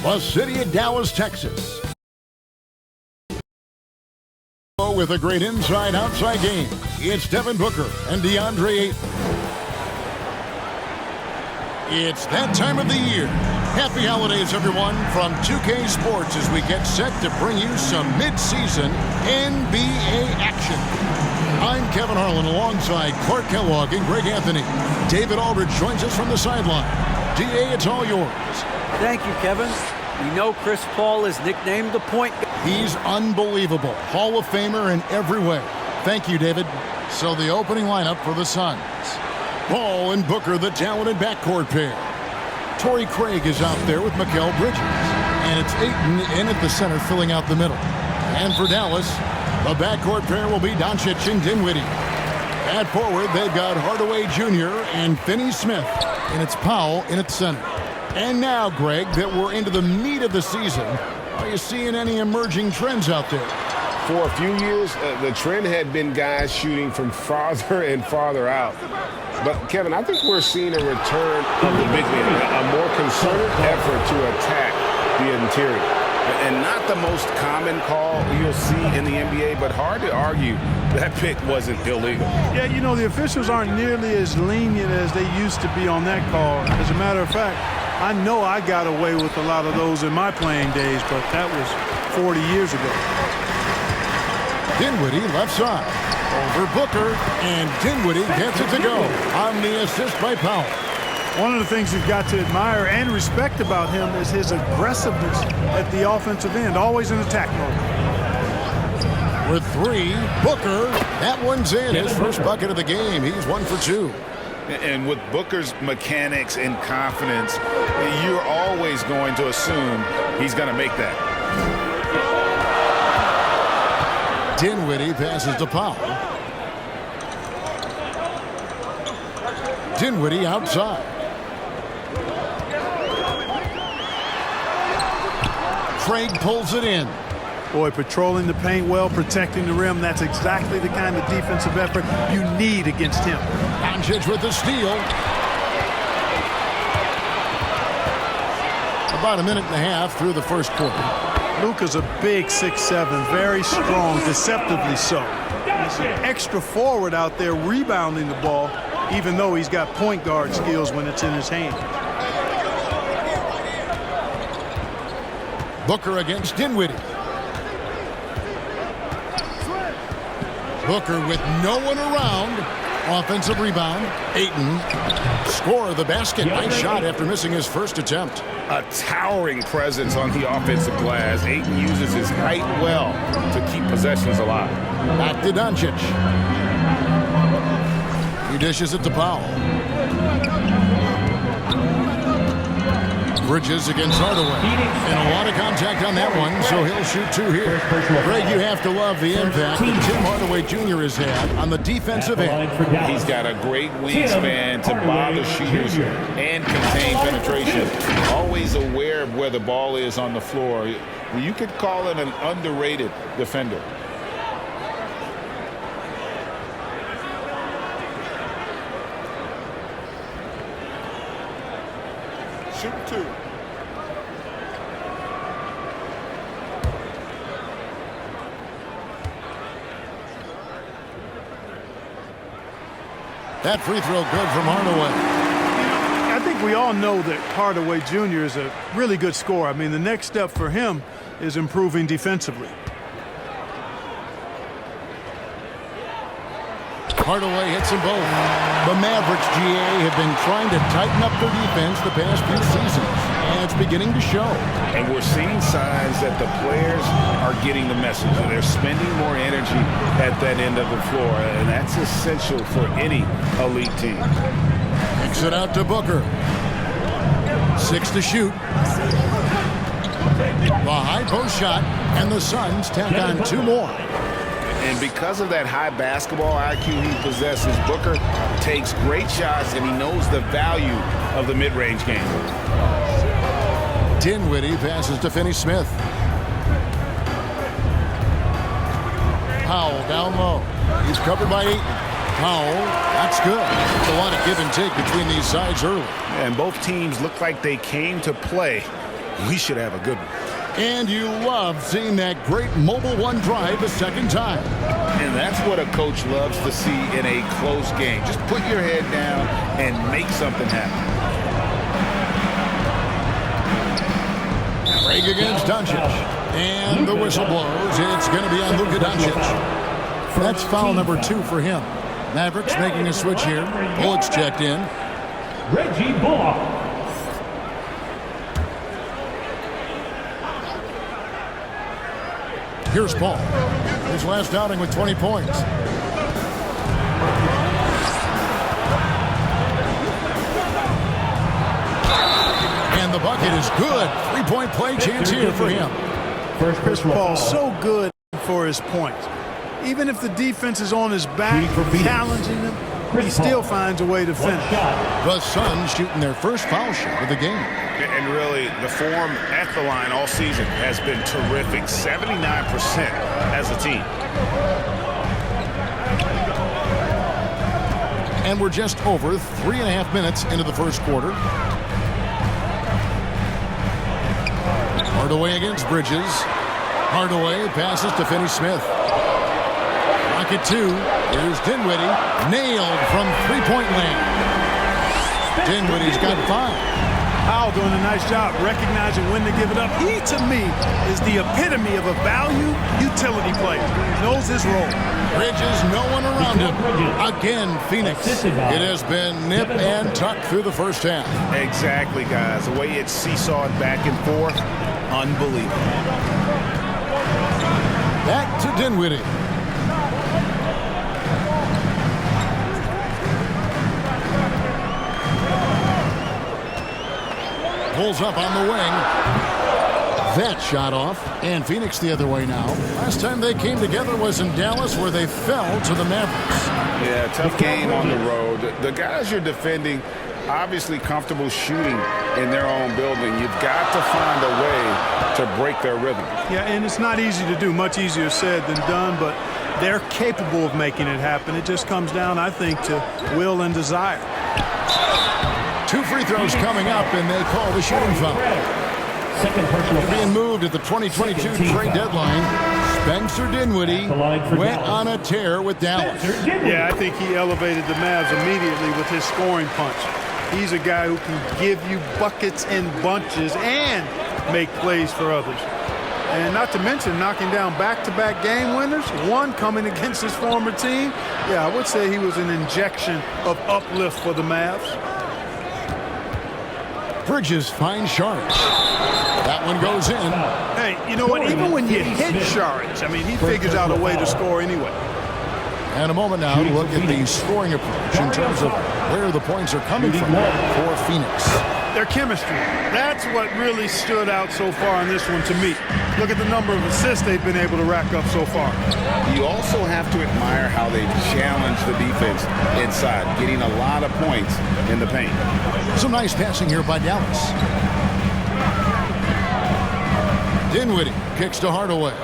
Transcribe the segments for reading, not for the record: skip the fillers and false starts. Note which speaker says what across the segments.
Speaker 1: the city of Dallas, Texas. With a great inside-outside game, it's Devin Booker and DeAndre Ayton. It's that time of the year. Happy holidays, everyone, from 2K Sports as we get set to bring you some mid-season NBA action. I'm Kevin Harlan alongside Clark Kellogg and Greg Anthony. David Aldridge joins us from the sideline. DA, it's all yours.
Speaker 2: Thank you, Kevin. We know Chris Paul is nicknamed the point guard.
Speaker 1: He's unbelievable. Hall of Famer in every way. Thank you, David. So the opening lineup for the Suns. Paul and Booker, the talented backcourt pair. Torrey Craig is out there with Mikal Bridges. And it's Ayton in at the center filling out the middle. And for Dallas, the backcourt pair will be Doncic and Dinwiddie. At forward, they've got Hardaway Jr. and Finney-Smith. And it's Powell in at center. And now, Greg, that we're into the meat of the season, are you seeing any emerging trends out there?
Speaker 3: For a few years, the trend had been guys shooting from farther and farther out. But, Kevin, I think we're seeing a return of the big man, a more concerted effort to attack the interior. And not the most common call you'll see in the NBA, but hard to argue that pick wasn't illegal.
Speaker 4: Yeah, you know, the officials aren't nearly as lenient as they used to be on that call. As a matter of fact, I know I got away with a lot of those in my playing days, but that was 40 years ago.
Speaker 1: Dinwiddie left side. Over Booker, and Dinwiddie gets it to go on the assist by Powell.
Speaker 4: One of the things you've got to admire and respect about him is his aggressiveness at the offensive end, always in attack mode.
Speaker 1: With three, Booker, that one's in. His first bucket of the game. He's 1 for 2.
Speaker 5: And with Booker's mechanics and confidence, you're always going to assume he's going to make that.
Speaker 1: Dinwiddie passes to Powell. Dinwiddie outside. Craig pulls it in.
Speaker 4: Boy, patrolling the paint well, protecting the rim. That's exactly the kind of defensive effort you need against him.
Speaker 1: Doncic with the steal. About a minute and a half through the first quarter.
Speaker 4: Luka's a big 6'7", very strong, deceptively so. He's an extra forward out there rebounding the ball, even though he's got point guard skills when it's in his hand.
Speaker 1: Booker against Dinwiddie. Booker with no one around. Offensive rebound. Ayton score the basket. Nice shot after missing his first attempt.
Speaker 5: A towering presence on the offensive glass. Ayton uses his height well to keep possessions alive.
Speaker 1: Back to Doncic. He dishes it to Powell. Bridges against Hardaway. And a lot of contact on that one, so he'll shoot 2 here. Greg, you have to love the impact that Tim Hardaway Jr. has had on the defensive end.
Speaker 5: He's got a great wingspan to bother shooters and contain penetration. Always aware of where the ball is on the floor. You could call it an underrated defender. Shoot 2.
Speaker 1: That free throw good from Hardaway.
Speaker 4: I think we all know that Hardaway Jr. is a really good scorer. I mean, the next step for him is improving defensively.
Speaker 1: Hardaway hits them both. The Mavericks, GA, have been trying to tighten up their defense the past few seasons, and it's beginning to show.
Speaker 5: And we're seeing signs that the players are getting the message. They're spending more energy at that end of the floor, and that's essential for any elite team.
Speaker 1: Kicks it out to Booker. 6 to shoot. The high post shot, and the Suns tack on 2 more.
Speaker 5: And because of that high basketball IQ he possesses, Booker takes great shots, and he knows the value of the mid-range game.
Speaker 1: Dinwiddie passes to Finney-Smith. Powell down low. He's covered by Ayton. Powell, that's good. There's a lot of give and take between these sides early.
Speaker 5: And both teams look like they came to play
Speaker 3: we should have a good one.
Speaker 1: And you love seeing that great mobile one drive a second time.
Speaker 5: And that's what a coach loves to see in a close game. Just put your head down and make something happen.
Speaker 1: Craig against Doncic. And the whistle blows. It's going to be on Luka Doncic. That's foul number 2 for him. Mavericks making a switch here. Bullock's checked in.
Speaker 6: Reggie Bullock.
Speaker 1: Here's Paul. His last outing with 20 points. And the bucket is good. 3-point play chance here for him.
Speaker 4: Chris Paul so good for his points. Even if the defense is on his back, challenging him, he still finds a way to finish.
Speaker 1: The Suns shooting their first foul shot of the game.
Speaker 3: And really, the form at the line all season has been terrific. 79% as a team.
Speaker 1: And we're just over 3.5 minutes into the first quarter. Hardaway against Bridges. Hardaway passes to Finney-Smith. Rocket 2. Here's Dinwiddie. Nailed from three-point land. Dinwiddie's got 5.
Speaker 4: Powell doing a nice job recognizing when to give it up. He, to me, is the epitome of a value utility player. Knows his role.
Speaker 1: Bridges, no one around him. Again, Phoenix. It has been nip and tuck through the first half.
Speaker 3: Exactly, guys. The way it's seesawed back and forth, unbelievable.
Speaker 1: Back to Dinwiddie. Pulls up on the wing. That shot off. And Phoenix the other way now. Last time they came together was in Dallas, where they fell to the Mavericks.
Speaker 3: Yeah, tough game on the road. The guys you're defending, obviously comfortable shooting in their own building. You've got to find a way to break their rhythm.
Speaker 4: Yeah, and it's not easy to do. Much easier said than done, but they're capable of making it happen. It just comes down, I think, to will and desire.
Speaker 1: 2 free throws coming up, and they call the shooting foul. Being moved at the 2022 trade deadline, Spencer Dinwiddie went on a tear with Dallas.
Speaker 4: Yeah, I think he elevated the Mavs immediately with his scoring punch. He's a guy who can give you buckets in bunches and make plays for others. And not to mention knocking down back-to-back game winners, one coming against his former team. Yeah, I would say he was an injection of uplift for the Mavs.
Speaker 1: Bridges finds Sharks. That one goes in.
Speaker 4: Hey, you know what? Even when you hit Sharks, I mean, he figures out a way to score anyway.
Speaker 1: And a moment now to look at the scoring approach in terms of where the points are coming from for Phoenix.
Speaker 4: Their chemistry. That's what really stood out so far in this one to me. Look at the number of assists they've been able to rack up so far.
Speaker 5: You also have to admire how they challenge the defense inside, getting a lot of points in the paint.
Speaker 1: Some nice passing here by Dallas. Dinwiddie kicks to Hardaway.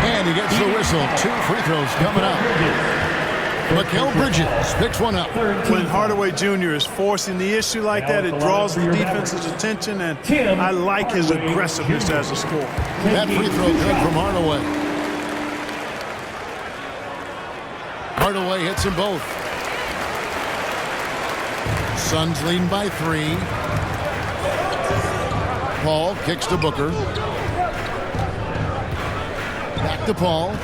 Speaker 1: And he gets the whistle. 2 free throws coming up. Mikal Bridges picks one up.
Speaker 4: When Hardaway Jr. is forcing the issue like that, it draws the defense's attention, and I like his aggressiveness as a scorer.
Speaker 1: That free throw good from Hardaway. Hardaway hits them both. Suns leading by 3. Paul kicks to Booker. Back to Paul.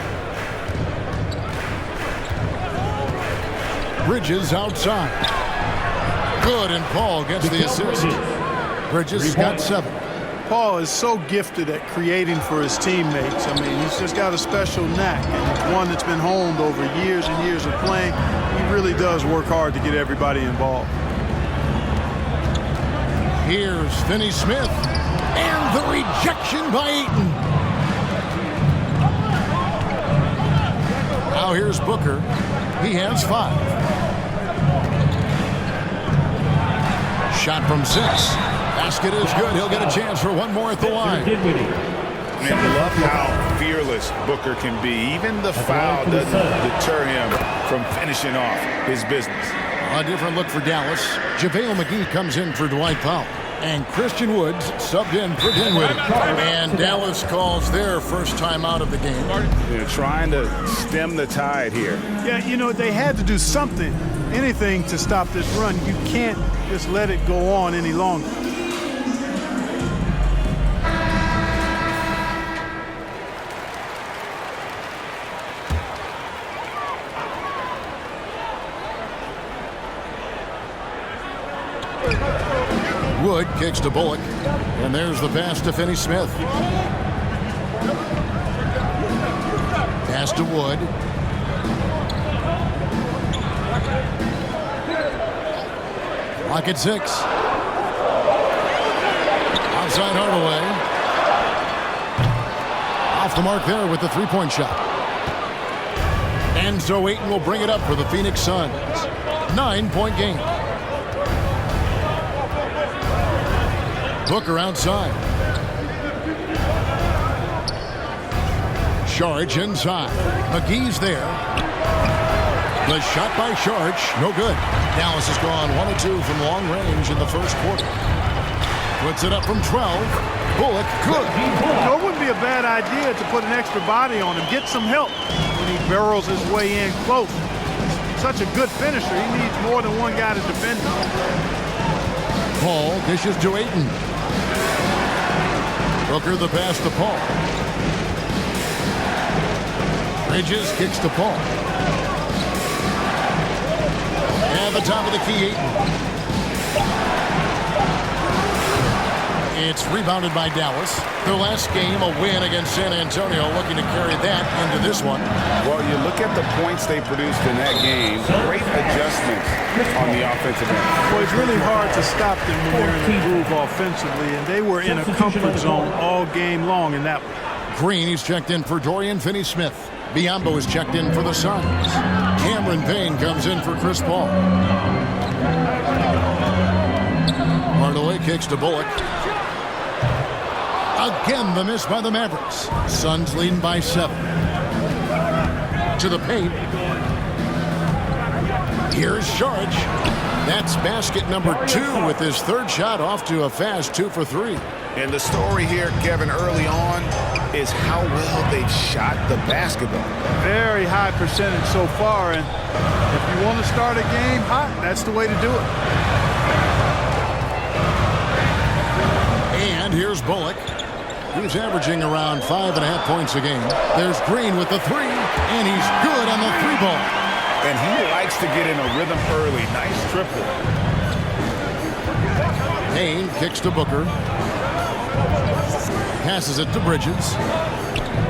Speaker 1: Bridges outside. Good, and Paul gets the assist. Bridges got 7.
Speaker 4: Paul is so gifted at creating for his teammates. I mean, he's just got a special knack, and one that's been honed over years and years of playing. He really does work hard to get everybody involved.
Speaker 1: Here's Finney-Smith, and the rejection by Ayton. Now here's Booker. He has 5. Shot from 6. Basket is good. He'll get a chance for one more at the line.
Speaker 3: And love how fearless Booker can be. Even the foul doesn't deter him from finishing off his business.
Speaker 1: A different look for Dallas. JaVale McGee comes in for Dwight Powell. And Christian Woods subbed in for Dinwiddie. And Dallas calls their first time out of the game.
Speaker 3: They're trying to stem the tide here.
Speaker 4: Yeah, you know, they had to do something, anything to stop this run. You can't just let it go on any longer.
Speaker 1: Wood kicks to Bullock. And there's the pass to Finney-Smith. Pass to Wood. Clock at 6. Outside Hardaway. Off the mark there with the three-point shot. And so Ayton will bring it up for the Phoenix Suns. 9-point game. Booker outside. Saric inside. McGee's there. The shot by Saric, no good. Dallas has gone 1 of 2 from long range in the first quarter. Puts it up from 12. Bullock, good.
Speaker 4: It wouldn't be a bad idea to put an extra body on him. Get some help when he barrels his way in close. Such a good finisher. He needs more than one guy to defend him.
Speaker 1: Paul dishes to Ayton. Booker the pass to Paul. Bridges kicks to Paul. At the top of the key, Ayton. It's rebounded by Dallas. Their last game, a win against San Antonio, looking to carry that into this one.
Speaker 3: Well, you look at the points they produced in that game. Great adjustments on the offensive end.
Speaker 4: Well, it's really hard to stop them when they're in the groove offensively, and they were in a comfort zone all game long in that one.
Speaker 1: Green, he's checked in for Dorian Finney-Smith. Biyombo is checked in for the Suns. Cameron Payne comes in for Chris Paul. Hardaway kicks to Bullock. Again, the miss by the Mavericks. Suns leading by 7. To the paint. Here's Saric. That's basket number 2 with his third shot off to a fast 2 for 3.
Speaker 5: And the story here, Kevin, early on is how well they've shot the basketball.
Speaker 4: Very high percentage so far, and if you want to start a game hot, that's the way to do it.
Speaker 1: And here's Bullock. He's averaging around 5.5 points a game. There's Green with the 3, and he's good on the 3-ball.
Speaker 5: And he likes to get in a rhythm early. Nice triple.
Speaker 1: Payne kicks to Booker. Passes it to Bridges.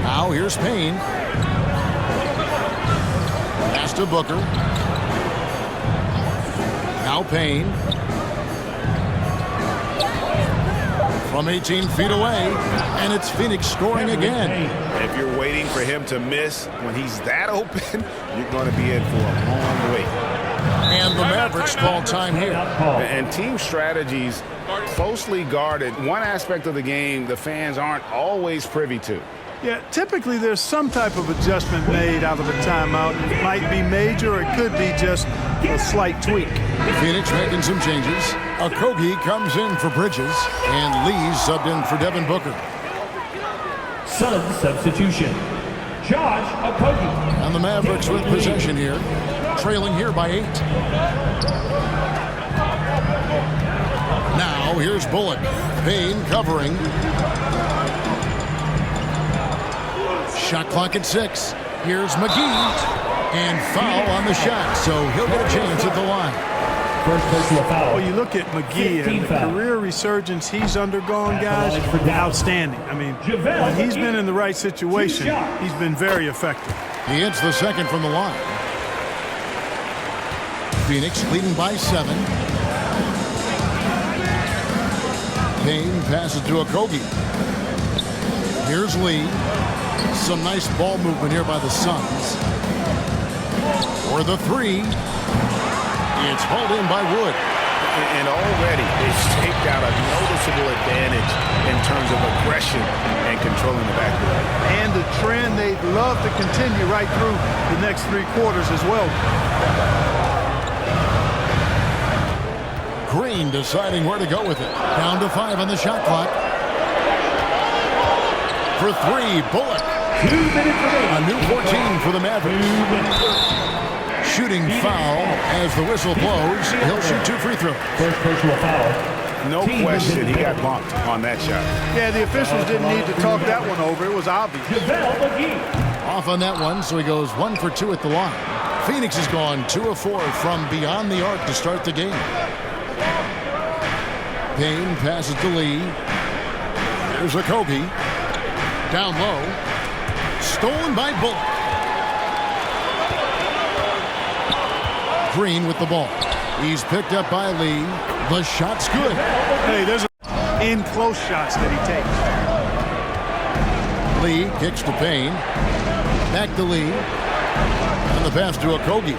Speaker 1: Now here's Payne. Pass to Booker. Now Payne. From 18 feet away. And it's Phoenix scoring again.
Speaker 5: If you're waiting for him to miss when he's that open, you're going to be in for a long wait.
Speaker 1: And the Mavericks call time here.
Speaker 3: And team strategies closely guarded. One aspect of the game the fans aren't always privy to.
Speaker 4: Yeah, typically there's some type of adjustment made out of a timeout. It might be major, or it could be just a slight tweak.
Speaker 1: Phoenix making some changes. Okogie comes in for Bridges, and Lee's subbed in for Devin Booker.
Speaker 6: Suns substitution. Josh Okogie.
Speaker 1: And the Mavericks with possession here, trailing here by 8. Now here's Bullock. Payne covering. Shot clock at 6. Here's McGee. And foul on the shot, so he'll get a chance at the line.
Speaker 6: First personal foul.
Speaker 4: Well, you look at McGee and the career resurgence he's undergone, guys, outstanding. I mean, when he's been in the right situation, he's been very effective.
Speaker 1: He hits the second from the line. Phoenix leading by 7. Payne passes to Okogie. Here's Lee. Some nice ball movement here by the Suns. For the 3. It's hauled in by Wood.
Speaker 5: And already they've staked out a noticeable advantage in terms of aggression and controlling the backcourt.
Speaker 4: And the trend they'd love to continue right through the next 3 quarters as well.
Speaker 1: Green deciding where to go with it. Down to 5 on the shot clock. For 3, Bullock.
Speaker 6: 2 minutes remaining.
Speaker 1: A new 14 for the Mavericks. Shooting foul as the whistle blows. He'll shoot 2 free throws.
Speaker 6: First personal foul.
Speaker 5: No question, he got bumped on that shot.
Speaker 4: Yeah, the officials didn't need to talk that one over. It was obvious.
Speaker 1: Off on that one, so he goes 1 for 2 at the line. Phoenix has gone 2 of 4 from beyond the arc to start the game. Payne passes to Lee. There's a Kobe. Down low. Stolen by Bullock. Green with the ball. He's picked up by Lee. The shot's good.
Speaker 4: Hey, there's in close shots that he takes.
Speaker 1: Lee kicks to Payne. Back to Lee. And the pass to Okogie.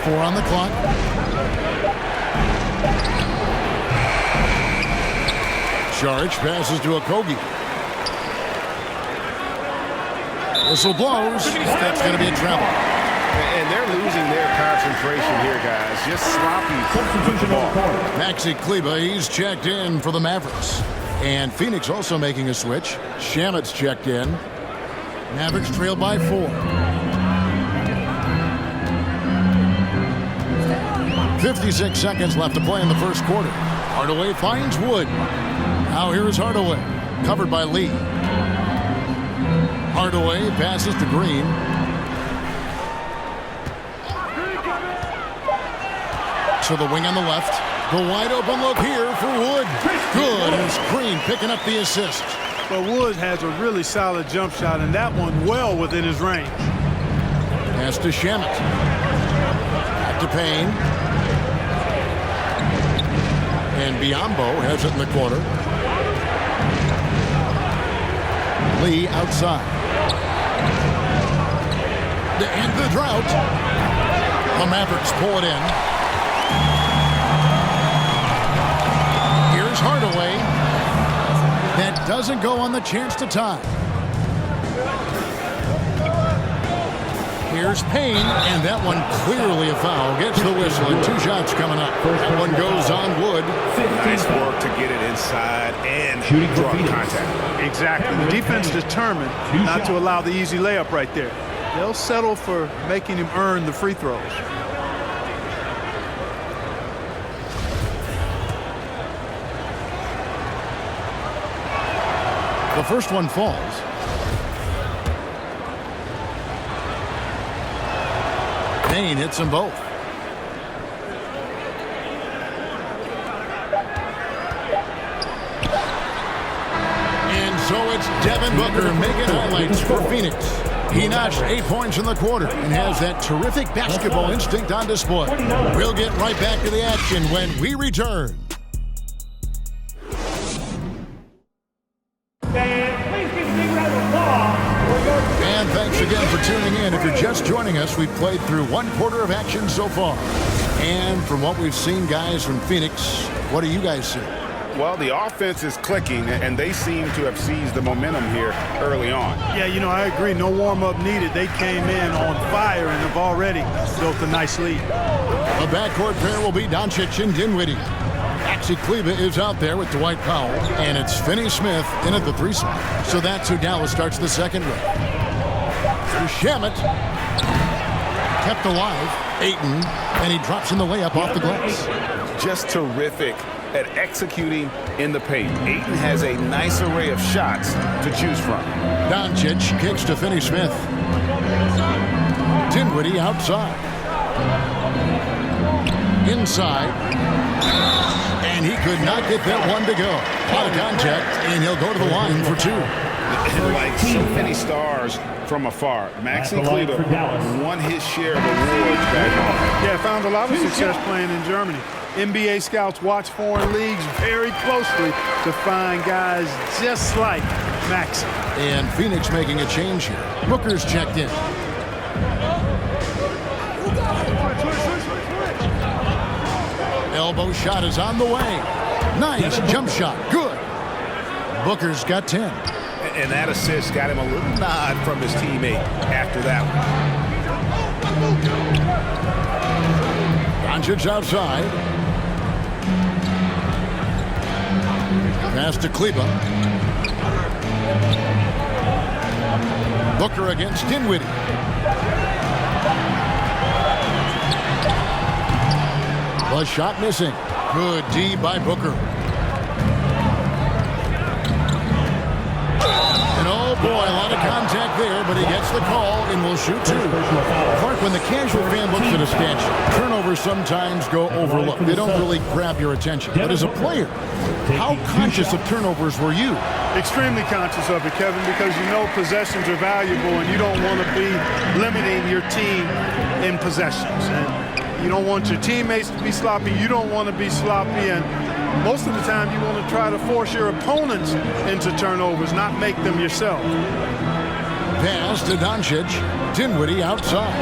Speaker 1: Four on the clock. Charge passes to Okogie. Whistle blows. That's going to be a travel.
Speaker 3: And they're losing their concentration here, guys. Just sloppy with the ball.
Speaker 1: Maxi Kleber, he's checked in for the Mavericks. And Phoenix also making a switch. Shamet's checked in. Mavericks trail by 4. 56 seconds left to play in the first quarter. Hardaway finds Wood. Now here is Hardaway. Covered by Lee. Hardaway passes to Green. To the wing on the left. The wide open look here for Wood. Good as Green picking up the assist.
Speaker 4: But Wood has a really solid jump shot, and that one well within his range.
Speaker 1: Pass to Shamet. Back to Payne. And Biyombo has it in the corner. Lee outside. To end the drought. The Mavericks pull it in. Here's Hardaway. That doesn't go on the chance to tie. Here's Payne, and that one clearly a foul. Gets the whistle, and 2 shots coming up. That one goes on Wood.
Speaker 5: Nice work to get it inside and draw contact.
Speaker 4: Exactly. The defense determined not to allow the easy layup right there. They'll settle for making him earn the free throws.
Speaker 1: The first one falls. Payne hits them both. And so it's Devin Booker making highlights for Phoenix. He notched 8 points in the quarter and has that terrific basketball instinct on display. We'll get right back to the action when we return. And thanks again for tuning in. If you're just joining us, we've played through 1 quarter of action so far. And from what we've seen, guys, from Phoenix, what do you guys see?
Speaker 5: Well, the offense is clicking, and they seem to have seized the momentum here early on.
Speaker 4: Yeah, you know, I agree. No warm-up needed. They came in on fire and have already built a nice lead.
Speaker 1: The backcourt pair will be Doncic and Dinwiddie. Maxi Kleber is out there with Dwight Powell, and it's Finney-Smith in at the 3 spot. So that's who Dallas starts the second with. Shamet kept alive. Ayton, and he drops in the layup off the glass.
Speaker 5: Just terrific at executing in the paint. Ayton has a nice array of shots to choose from.
Speaker 1: Doncic kicks to Finney-Smith. Dinwiddie outside. Inside. And he could not get that one to go. A lot of contact, and he'll go to the line for 2.
Speaker 5: And like so many stars from afar, Maxi Kleber won his share of awards back home.
Speaker 4: Yeah, found a lot of success playing in Germany. NBA scouts watch foreign leagues very closely to find guys just like Maxi.
Speaker 1: And Phoenix making a change here. Booker's checked in. Elbow shot is on the way. Nice jump shot. Good. Booker's got 10.
Speaker 3: And that assist got him a little nod from his teammate after that one.
Speaker 1: Doncic outside. Pass to Kleba. Booker against Dinwiddie. The shot missing. Good D by Booker. And oh boy, a lot of contact there, but he gets the call and will shoot two. Clark, when the casual fan looks at a statue, turnovers sometimes go overlooked. They don't really grab your attention. But as a player, how conscious of turnovers were you?
Speaker 4: Extremely conscious of it, Kevin, because you know possessions are valuable and you don't want to be limiting your team in possessions. And you don't want your teammates to be sloppy. You don't want to be sloppy. And most of the time you want to try to force your opponents into turnovers, not make them yourself.
Speaker 1: Pass to Doncic. Dinwiddie outside.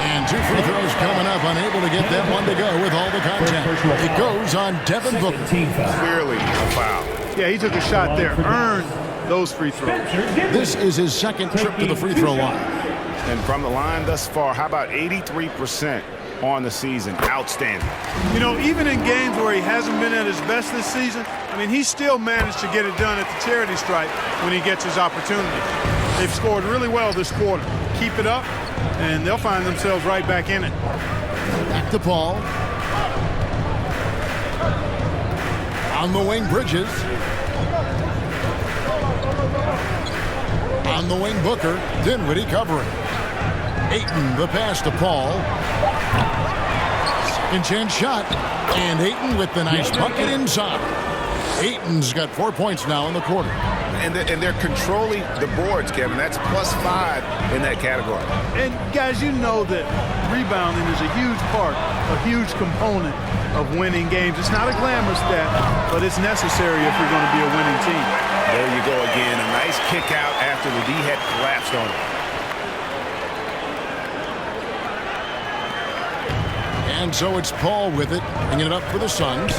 Speaker 1: And two free throws coming up. Unable to get that one to go with all the contact. It goes on Devin Booker.
Speaker 3: Clearly a foul.
Speaker 4: Yeah, he took a shot there. Earned those free throws.
Speaker 1: This is his second trip to the free throw line.
Speaker 3: And from the line thus far, how about 83% on the season? Outstanding.
Speaker 4: You know, even in games where he hasn't been at his best this season, I mean, he still managed to get it done at the charity stripe when he gets his opportunity. They've scored really well this quarter. Keep it up, and they'll find themselves right back in it.
Speaker 1: Back to Paul. On the wing, Bridges. On the wing, Booker. Dinwiddie covering. Ayton, the pass to Paul. Second chance shot. And Ayton with the nice bucket inside. Ayton's got 4 points now in the quarter.
Speaker 3: And they're controlling the boards, Kevin. That's +5 in that category.
Speaker 4: And, guys, you know that rebounding is a huge part, a huge component of winning games. It's not a glamorous stat, but it's necessary if you're going to be a winning team.
Speaker 3: There you go again. A nice kick out after the D had collapsed on it.
Speaker 1: And so it's Paul with it, bringing it up for the Suns.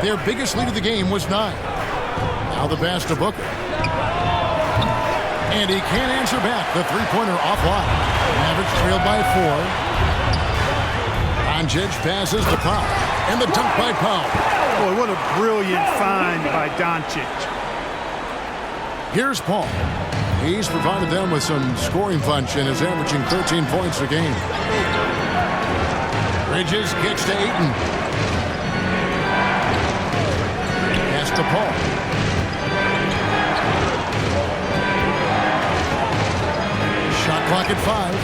Speaker 1: Their biggest lead of the game was 9. Now the pass to Booker. And he can't answer back. The three-pointer offline. Mavericks trailed by 4. Doncic passes to Powell. And the dunk by Powell.
Speaker 4: Boy, what a brilliant find by Doncic.
Speaker 1: Here's Paul. He's provided them with some scoring punch and is averaging 13 points a game. Bridges kicks to Ayton. Pass to Paul. Shot clock at 5.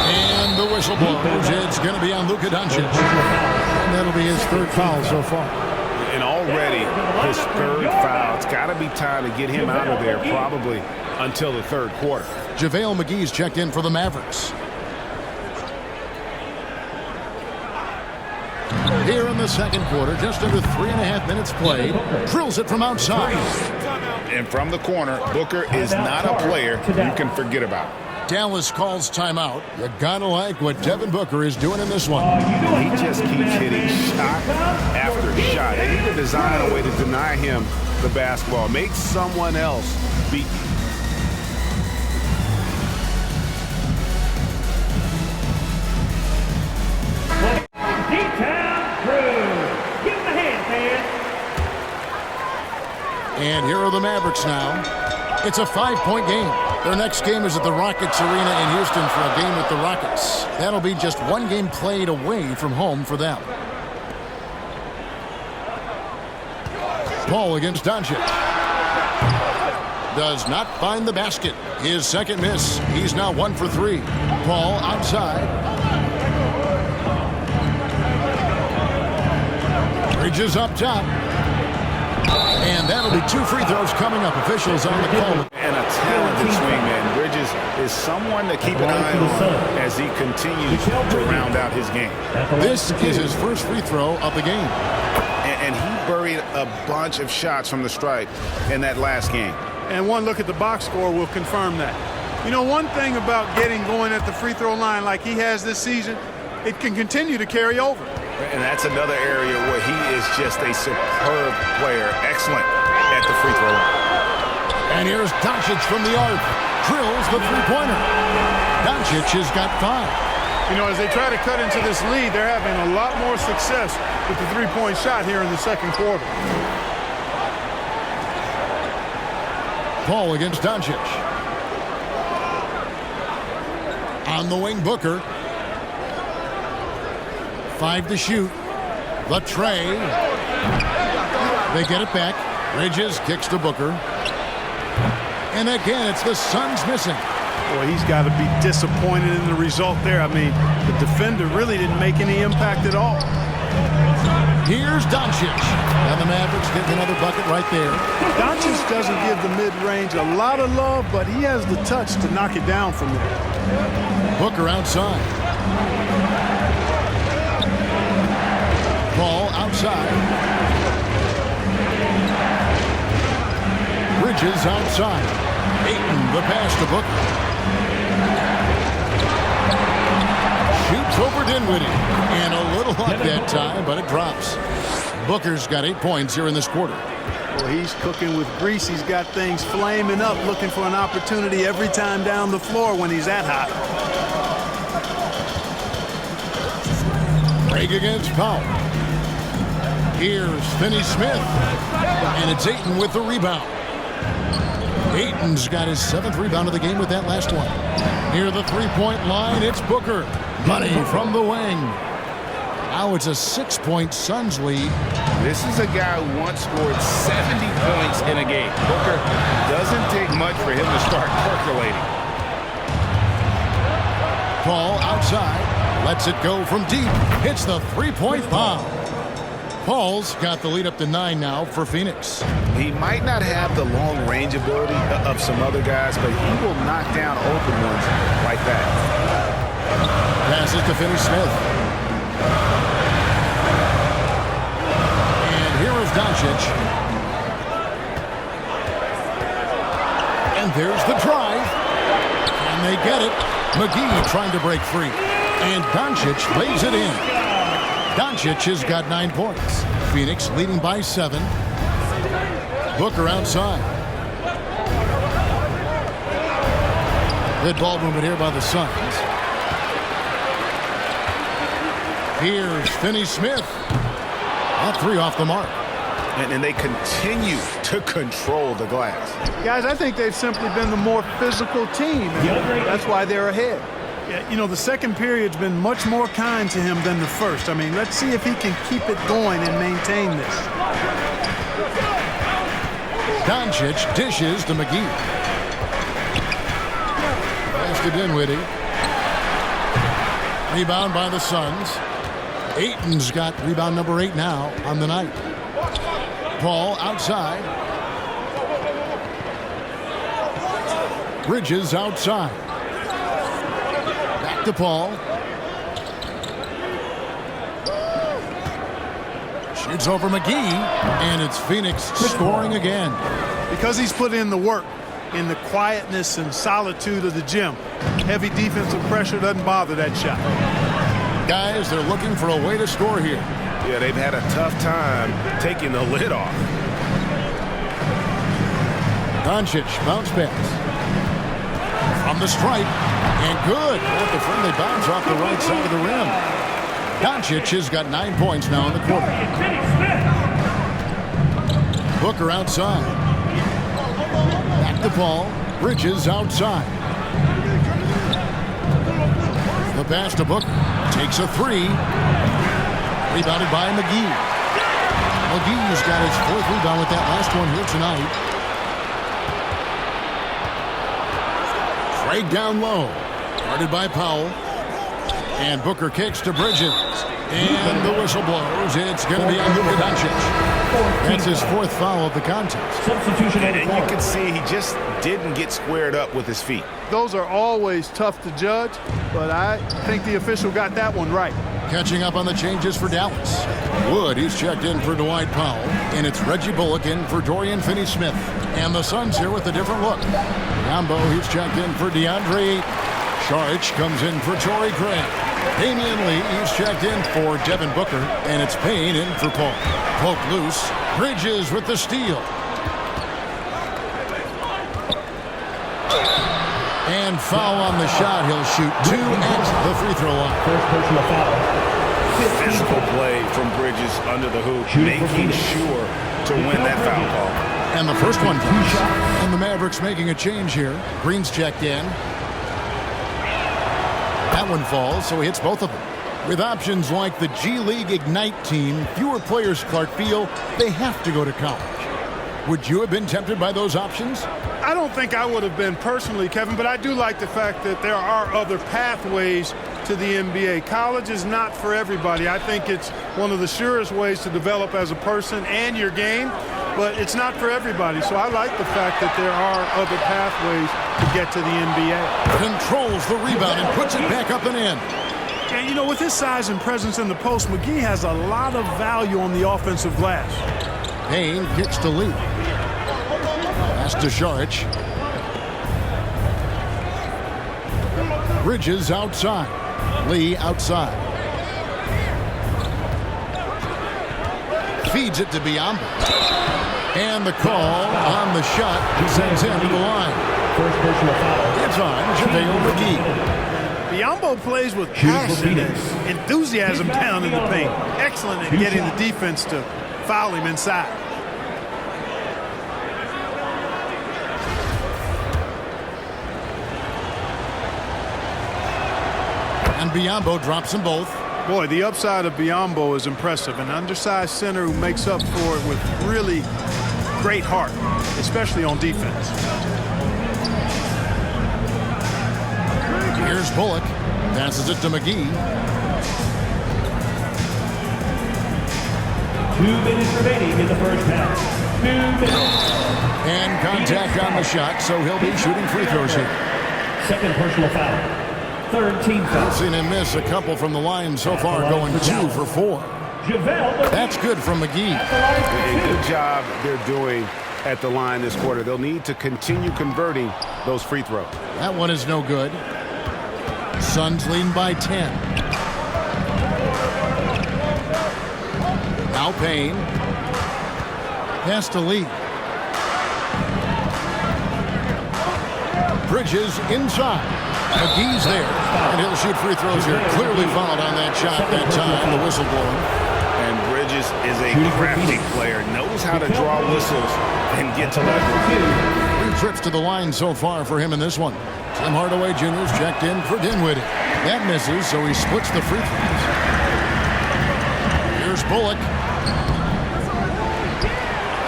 Speaker 1: And the whistle blows. It's going to be on Luka Doncic. And that'll be his third foul so far.
Speaker 3: And already his third foul. It's got to be time to get him out of there probably until the third quarter.
Speaker 1: JaVale McGee's checked in for the Mavericks. Here in the second quarter, just under 3.5 minutes played. Drills it from outside.
Speaker 5: And from the corner, Booker is not a player you can forget about.
Speaker 1: Dallas calls timeout. You gotta like what Devin Booker is doing in this one.
Speaker 3: He just keeps hitting shot after shot. They need to design a way to deny him the basketball. Make someone else beat you.
Speaker 1: And here are the Mavericks now. It's a 5-point game. Their next game is at the Rockets Arena in Houston for a game with the Rockets. That'll be just one game played away from home for them. Paul against Doncic. Does not find the basket. His second miss. He's now 1 for 3. Paul outside. Bridges up top. And that'll be 2 free throws coming up. Officials on the call.
Speaker 3: And a talented swingman. Bridges is someone to keep an eye on as he continues to round out his game.
Speaker 1: This is his first free throw of the game.
Speaker 3: And he buried a bunch of shots from the stripe in that last game.
Speaker 4: And one look at the box score will confirm that. You know, one thing about getting going at the free throw line like he has this season, it can continue to carry over.
Speaker 5: And that's another area where he is just a superb player. Excellent at the free throw line.
Speaker 1: And here's Doncic from the arc. Drills the three-pointer. Doncic has got 5.
Speaker 4: You know, as they try to cut into this lead, they're having a lot more success with the three-point shot here in the second quarter.
Speaker 1: Paul against Doncic. On the wing, Booker. 5 to shoot. The tray. They get it back. Bridges kicks to Booker. And again, it's the Suns missing.
Speaker 4: Boy, he's got to be disappointed in the result there. I mean, the defender really didn't make any impact at all.
Speaker 1: Here's Doncic. And the Mavericks get another bucket right there.
Speaker 4: Doncic doesn't give the mid-range a lot of love, but he has the touch to knock it down from there.
Speaker 1: Booker outside. Ball outside. Bridges outside. Ayton, the pass to Booker. Shoots over Dinwiddie. And a little luck that time, but it drops. Booker's got 8 points here in this quarter.
Speaker 4: Well, he's cooking with grease. He's got things flaming up, looking for an opportunity every time down the floor when he's that hot.
Speaker 1: Craig against Powell. Here's Finney-Smith. And it's Ayton with the rebound. Ayton's got his 7th rebound of the game with that last one. Near the three-point line, it's Booker. Money from the wing. Now it's a 6-point Suns lead.
Speaker 5: This is a guy who once scored 70 points in a game. Booker doesn't take much for him to start percolating.
Speaker 1: Paul outside. Lets it go from deep. Hits the three-point bomb. Paul's got the lead up to 9 now for Phoenix.
Speaker 5: He might not have the long-range ability of some other guys, but he will knock down open ones like that.
Speaker 1: Passes to Finney-Smith. And here is Doncic. And there's the drive. And they get it. McGee trying to break free. And Doncic lays it in. Doncic has got 9 points. Phoenix leading by 7. Booker outside. Good ball movement here by the Suns. Here's Finney-Smith. All 3 off the mark.
Speaker 5: And they continue to control the glass.
Speaker 4: Guys, I think they've simply been the more physical team. That's why they're ahead. Yeah, you know, the second period's been much more kind to him than the first. I mean, let's see if he can keep it going and maintain this.
Speaker 1: Doncic dishes to McGee. Pass to Dinwiddie. Rebound by the Suns. Ayton's got rebound number 8 now on the night. Paul outside. Bridges outside. Back to Paul. Shoots over McGee. And it's Phoenix scoring again.
Speaker 4: Because he's put in the work, in the quietness and solitude of the gym. Heavy defensive pressure doesn't bother that shot.
Speaker 1: Guys, they're looking for a way to score here.
Speaker 3: Yeah, they've had a tough time taking the lid off.
Speaker 1: Doncic, bounce pass. From the stripe. And good. Off the friendly bounce off the right side of the rim. Doncic has got 9 points now in the quarter. Booker outside. Back to Paul. Bridges outside. The pass to Booker. Takes a 3. Rebounded by McGee. McGee's got his 4th rebound with that last one here tonight. Craig down low. Guarded by Powell. And Booker kicks to Bridges. And the whistle blows. It's going to be on Luka Doncic. That's his 4th foul of the contest.
Speaker 6: Substitution
Speaker 3: And you can see he just didn't get squared up with his feet.
Speaker 4: Those are always tough to judge, but I think the official got that one right.
Speaker 1: Catching up on the changes for Dallas. Wood, he's checked in for Dwight Powell. And it's Reggie Bullock in for Dorian Finney-Smith. And the Suns here with a different look. Rambo, he's checked in for DeAndre Ayton. Saric comes in for Torrey Craig. Damian Lee is checked in for Devin Booker, and it's Payne in for Paul. Poke loose. Bridges with the steal. And foul on the shot. He'll shoot 2 at the free throw line.
Speaker 6: First personal foul.
Speaker 5: Physical play from Bridges under the hoop, making sure to win that foul call.
Speaker 1: And the first one comes. And the Mavericks making a change here. Green's checked in. That one falls, so he hits both of them. With options like the G League Ignite team, fewer players, Clark, feel they have to go to college. Would you have been tempted by those options?
Speaker 4: I don't think I would have been personally, Kevin, but I do like the fact that there are other pathways to the NBA. College is not for everybody. I think it's one of the surest ways to develop as a person and your game, but it's not for everybody. So I like the fact that there are other pathways to get to the NBA.
Speaker 1: Controls the rebound and puts it back up and in.
Speaker 4: And, you know, with his size and presence in the post, McGee has a lot of value on the offensive glass.
Speaker 1: Payne kicks to Lee. Pass to Saric. Bridges outside. Lee outside. Feeds it to Biombo. And the call on the shot sends him to the line.
Speaker 6: First personal foul.
Speaker 1: It's on JaVale McGee.
Speaker 4: Biombo plays with passion and enthusiasm down in the paint. Excellent at getting the defense to foul him inside.
Speaker 1: And Biombo drops them both.
Speaker 4: Boy, the upside of Biombo is impressive. An undersized center who makes up for it with really great heart, especially on defense.
Speaker 1: Here's Bullock. Passes it to McGee.
Speaker 6: 2 minutes remaining in the first half. 2 minutes.
Speaker 1: And contact on the shot, so he'll be shooting free throws here.
Speaker 6: Second personal foul. Third team foul.
Speaker 1: I've seen him miss a couple from the line so far, going 2 for 4.
Speaker 6: JaVale.
Speaker 1: That's good from McGee.
Speaker 3: A good job they're doing at the line this quarter. They'll need to continue converting those free throws.
Speaker 1: That one is no good. Suns leading by 10. Now Payne. Pass to Lee. Bridges inside. McGee's there. And he'll shoot free throws here. Clearly fouled on that shot that time. The whistle blowing.
Speaker 5: And Bridges is a crafty player, knows how to draw whistles and get to that line.
Speaker 1: 3 trips to the line so far for him in this one. Tim Hardaway Jr. is checked in for Dinwiddie. That misses, so he splits the free throws. Here's Bullock.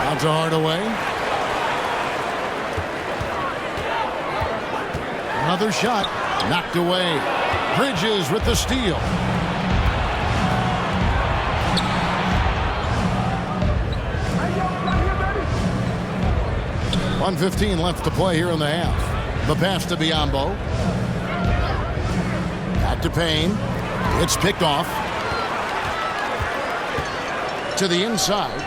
Speaker 1: Out to Hardaway. Another shot. Knocked away. Bridges with the steal. .115 left to play here in the half. The pass to Biombo. Back to Payne. It's picked off. To the inside.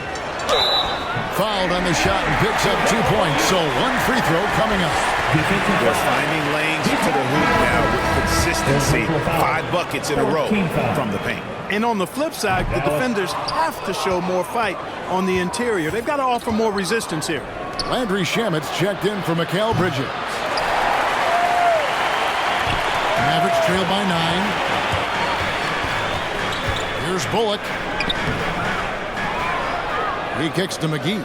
Speaker 1: Fouled on the shot and picks up 2 points. So 1 free throw coming up.
Speaker 5: They're finding lanes to the hoop now with consistency. 5 buckets in a row from the paint.
Speaker 4: And on the flip side, the defenders have to show more fight on the interior. They've got to offer more resistance here.
Speaker 1: Landry Shamet's checked in for Mikal Bridges. Mavericks trail by 9. Here's Bullock. He kicks to McGee.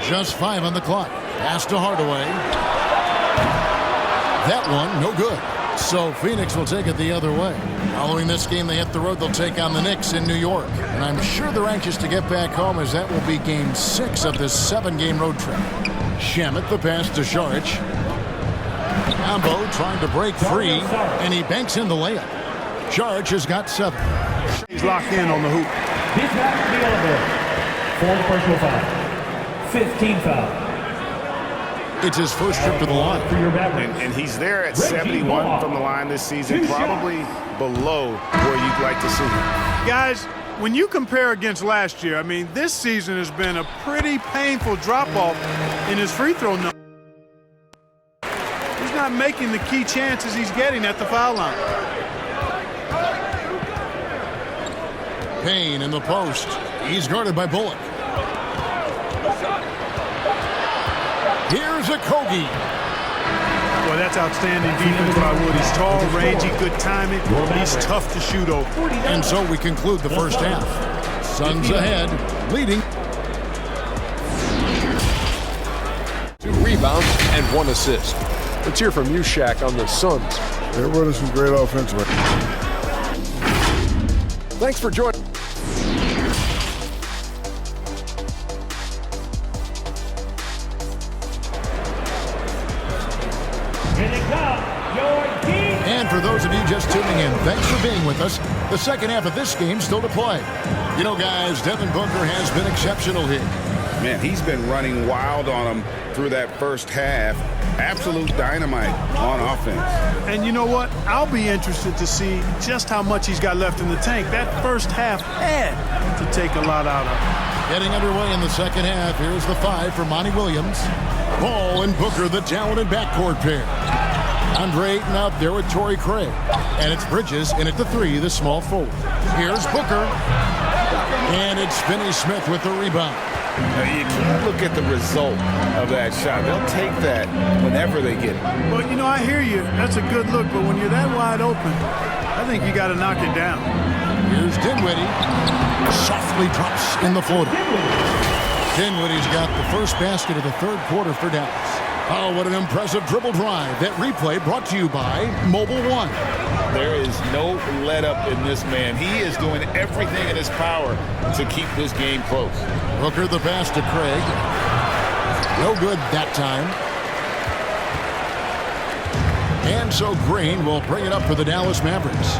Speaker 1: Just 5 on the clock. Pass to Hardaway. That one, no good. So Phoenix will take it the other way. Following this game, they hit the road. They'll take on the Knicks in New York. And I'm sure they're anxious to get back home, as that will be game 6 of this 7-game road trip. Shamet, the pass to Saric. Combo trying to break free, and he banks in the layup. Saric has got 7.
Speaker 4: He's locked in on the hoop.
Speaker 6: He's back to the elevator. 4th personal foul. 15 foul.
Speaker 1: It's his first trip to the line.
Speaker 3: And he's there at 71 from the line this season, probably below where you'd like to see him.
Speaker 4: Guys, when you compare against last year, I mean, this season has been a pretty painful drop-off in his free throw number. not making the key chances he's getting at the foul line.
Speaker 1: Payne in the post. He's guarded by Bullock. Here's a Kogi.
Speaker 4: Boy, that's outstanding defense by Wood. He's tall, rangy, good timing. He's tough to shoot over.
Speaker 1: And so we conclude the first half. Suns ahead, leading.
Speaker 7: 2 rebounds and 1 assist. Let's hear from you, Shaq, on the Suns.
Speaker 8: They're running some great offense.
Speaker 7: Thanks for joining.
Speaker 1: And for those of you just tuning in, thanks for being with us. The second half of this game still to play. You know, guys, Devin Booker has been exceptional here.
Speaker 5: Man, he's been running wild on them through that first half. Absolute dynamite on offense.
Speaker 4: And you know what? I'll be interested to see just how much he's got left in the tank. That first half had to take a lot out of him.
Speaker 1: Getting underway in the second half. Here's the 5 for Monty Williams. Ball and Booker, the talented backcourt pair. Andre Ayton out there with Torrey Craig. And it's Bridges in at the 3, the small forward. Here's Booker. And it's Finney-Smith with the rebound.
Speaker 5: Now, you can't look at the result of that shot. They'll take that whenever they get it.
Speaker 4: Well, you know, I hear you. That's a good look. But when you're that wide open, I think you got to knock it down.
Speaker 1: Here's Dinwiddie. Softly drops in the floater. Dinwiddie's got the first basket of the third quarter for Dallas. Oh, what an impressive dribble drive. That replay brought to you by Mobile One.
Speaker 5: There is no let up in this man. He is doing everything in his power to keep this game close.
Speaker 1: Booker the pass to Craig. No good that time. And so Green will bring it up for the Dallas Mavericks.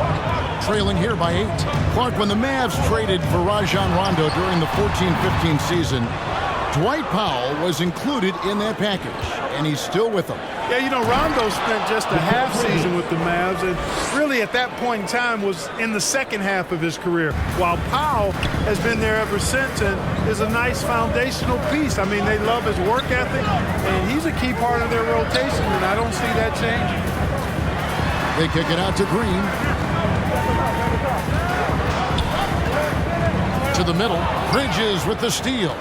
Speaker 1: Trailing here by 8. Clark, when the Mavs traded for Rajon Rondo during the 14-15 season, Dwight Powell was included in that package, and he's still with them.
Speaker 4: Yeah, you know, Rondo spent just a half season with the Mavs, and really at that point in time was in the second half of his career, while Powell has been there ever since and is a nice foundational piece. I mean, they love his work ethic, and he's a key part of their rotation, and I don't see that changing.
Speaker 1: They kick it out to Green. To the middle. Bridges with the steal.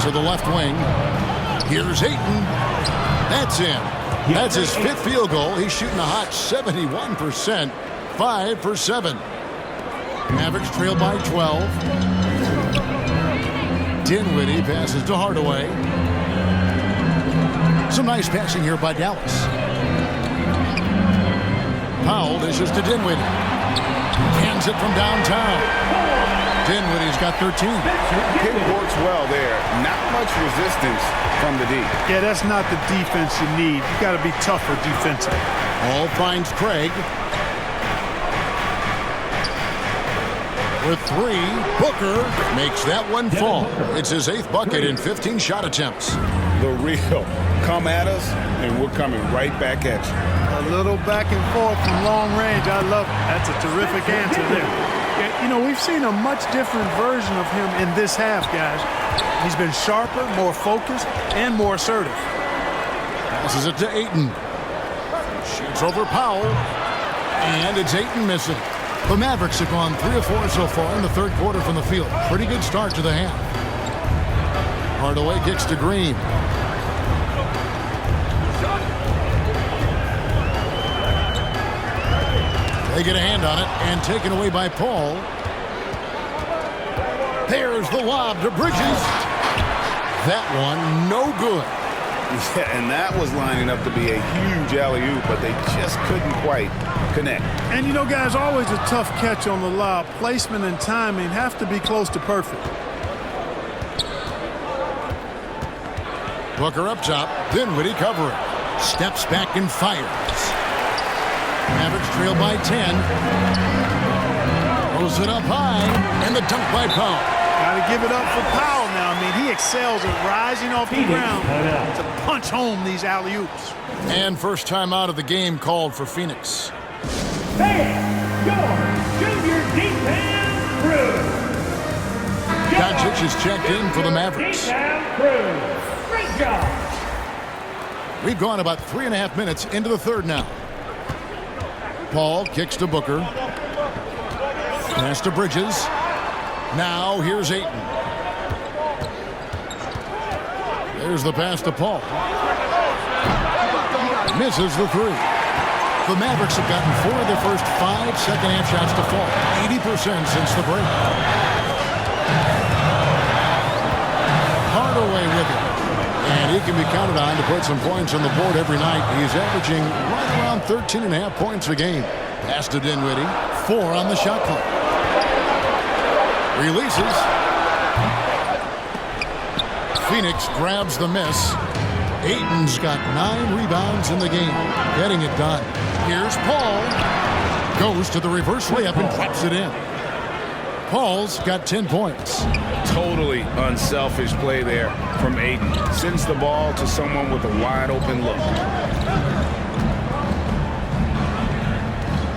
Speaker 1: To the left wing. Here's Ayton. That's in. That's his 5th field goal. He's shooting a hot 71%. 5 for 7. Mavericks trail by 12. Dinwiddie passes to Hardaway. Some nice passing here by Dallas. Powell dishes to Dinwiddie. Hands it from downtown. Dinwiddie's got 13.
Speaker 5: It works well there. Not much resistance from the D.
Speaker 4: Yeah, that's not the defense you need. You got to be tougher defensively.
Speaker 1: Hall finds Craig. With 3, Booker makes that one fall. It's his 8th bucket in 15 shot attempts.
Speaker 5: The real. Come at us, and we're coming right back at you.
Speaker 4: A little back and forth from long range. I love it. That's a terrific answer there. You know, we've seen a much different version of him in this half, guys. He's been sharper, more focused, and more assertive.
Speaker 1: Passes it to Ayton. Shoots over Powell. And it's Ayton missing. The Mavericks have gone 3 of 4 so far in the third quarter from the field. Pretty good start to the half. Hardaway kicks to Green. They get a hand on it and taken away by Paul. There's the lob to Bridges. That one no good.
Speaker 5: Yeah, and that was lining up to be a huge alley-oop, but they just couldn't quite connect.
Speaker 4: And you know, guys, always a tough catch on the lob. Placement and timing have to be close to perfect.
Speaker 1: Booker up top. Dinwiddie covering. Steps back and fires. Mavericks trail by 10. Throws it up high. And the dunk by Powell.
Speaker 4: Got to give it up for Powell now. I mean, he excels at rising off the ground to punch home these alley-oops.
Speaker 1: And first time out of the game called for Phoenix.
Speaker 6: Your junior defense crew.
Speaker 1: Doncic is checked in for the Mavericks.
Speaker 6: Defense crew. Great job.
Speaker 1: We've gone about 3.5 minutes into the third now. Paul kicks to Booker. Pass to Bridges. Now here's Ayton. There's the pass to Paul. Misses the three. The Mavericks have gotten 4 of their first 5 second-half shots to fall. 80% since the break. Hardaway with it. And he can be counted on to put some points on the board every night. He's averaging right around 13.5 points a game. Pass to Dinwiddie. 4 on the shot clock. Releases. Phoenix grabs the miss. Ayton's got 9 rebounds in the game. Getting it done. Here's Paul. Goes to the reverse layup and drops it in. Paul's got 10 points.
Speaker 5: Totally unselfish play there from Ayton. Sends the ball to someone with a wide open look.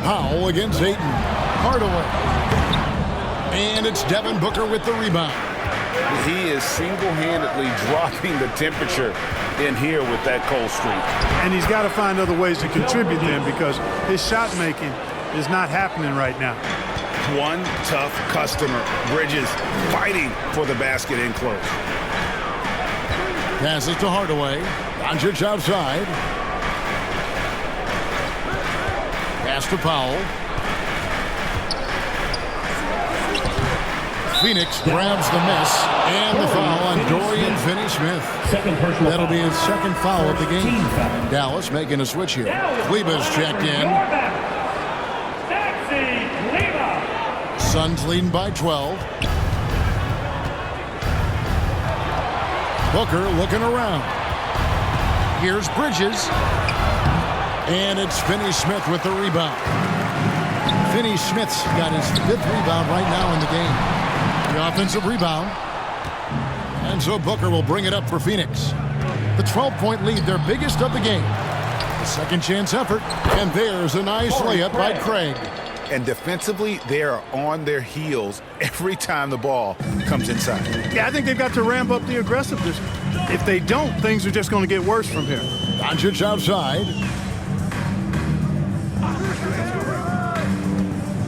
Speaker 1: Powell against Ayton. Hardaway. And it's Devin Booker with the rebound.
Speaker 5: He is single-handedly dropping the temperature in here with that cold streak.
Speaker 4: And he's got to find other ways to contribute then, because his shot making is not happening right now.
Speaker 5: One tough customer. Bridges fighting for the basket in close.
Speaker 1: Passes to Hardaway. Doncic outside. Pass to Powell. Phoenix grabs the miss and the foul on Dorian Finney-Smith. That'll be his second foul of the game. Dallas making a switch here. Kleba's checked in. Suns leading by 12. Booker looking around. Here's Bridges. And it's Finney-Smith with the rebound. Finney-Smith's got his 5th rebound right now in the game. The offensive rebound. And so Booker will bring it up for Phoenix. The 12-point lead, their biggest of the game. The second chance effort. And there's a nice layup by Craig.
Speaker 5: And defensively, they are on their heels every time the ball comes inside.
Speaker 4: Yeah, I think they've got to ramp up the aggressiveness. If they don't, things are just going to get worse from here.
Speaker 1: Doncic outside.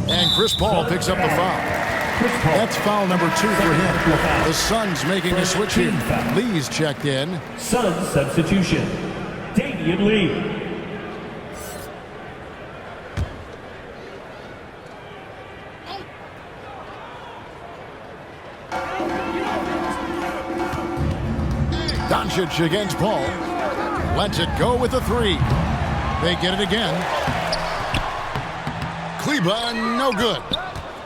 Speaker 1: And Chris Paul picks up the foul. That's foul number 2 for him. The Suns making a switch here. Lee's checked in.
Speaker 6: Suns substitution. Damian Lee.
Speaker 1: Doncic against Paul. Lets it go with the 3. They get it again. Kleba, no good.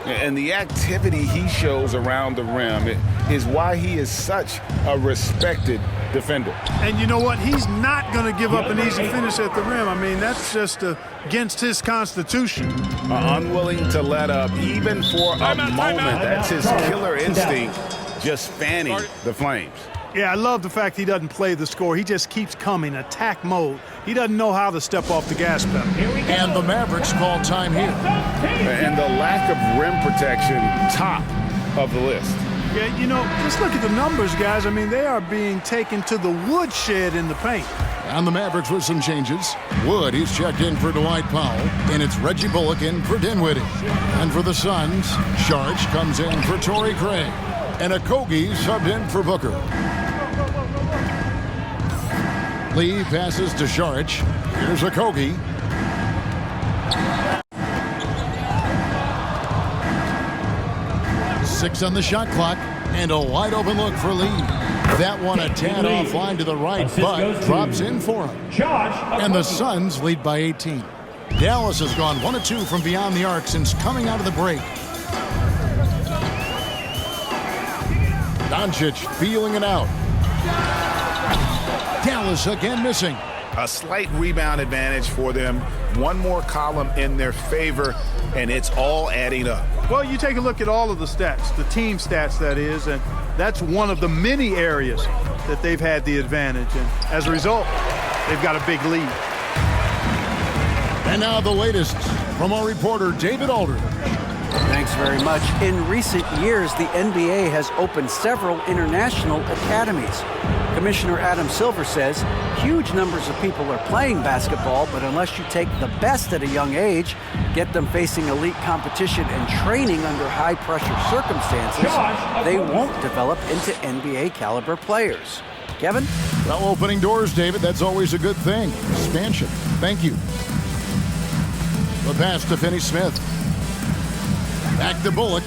Speaker 5: And the activity he shows around the rim is why he is such a respected defender.
Speaker 4: And you know what? He's not going to give up an easy finish at the rim. I mean, that's just against his constitution.
Speaker 5: Unwilling to let up even for a moment. That's his killer instinct, just fanning the flames.
Speaker 4: Yeah, I love the fact he doesn't play the score. He just keeps coming, attack mode. He doesn't know how to step off the gas pedal.
Speaker 1: And the Mavericks call time here.
Speaker 5: And the lack of rim protection, top of the list.
Speaker 4: Yeah, you know, just look at the numbers, guys. I mean, they are being taken to the woodshed in the paint.
Speaker 1: And the Mavericks with some changes. Wood, he's checked in for Dwight Powell. And it's Reggie Bullock in for Dinwiddie. And for the Suns, Sharch comes in for Torrey Craig. And Okogie subbed in for Booker. Lee passes to Sharch. Here's Okogie. Six on the shot clock. And a wide open look for Lee. That one a tad offline to the right, but drops in for him. And the Suns lead by 18. Dallas has gone 1 of 2 from beyond the arc since coming out of the break. Doncic feeling it out. Dallas again missing.
Speaker 5: A slight rebound advantage for them. One more column in their favor, and it's all adding up.
Speaker 4: Well, you take a look at all of the stats, the team stats, that is, and that's one of the many areas that they've had the advantage. And as a result, they've got a big lead.
Speaker 1: And now the latest from our reporter, David Aldridge.
Speaker 2: Thanks very much. In recent years, the NBA has opened several international academies. Commissioner Adam Silver says huge numbers of people are playing basketball, but unless you take the best at a young age, get them facing elite competition and training under high-pressure circumstances, they won't develop into NBA-caliber players. Kevin?
Speaker 1: Well, opening doors, David, that's always a good thing. Expansion. Thank you. The pass to Finney-Smith. Back to Bullock.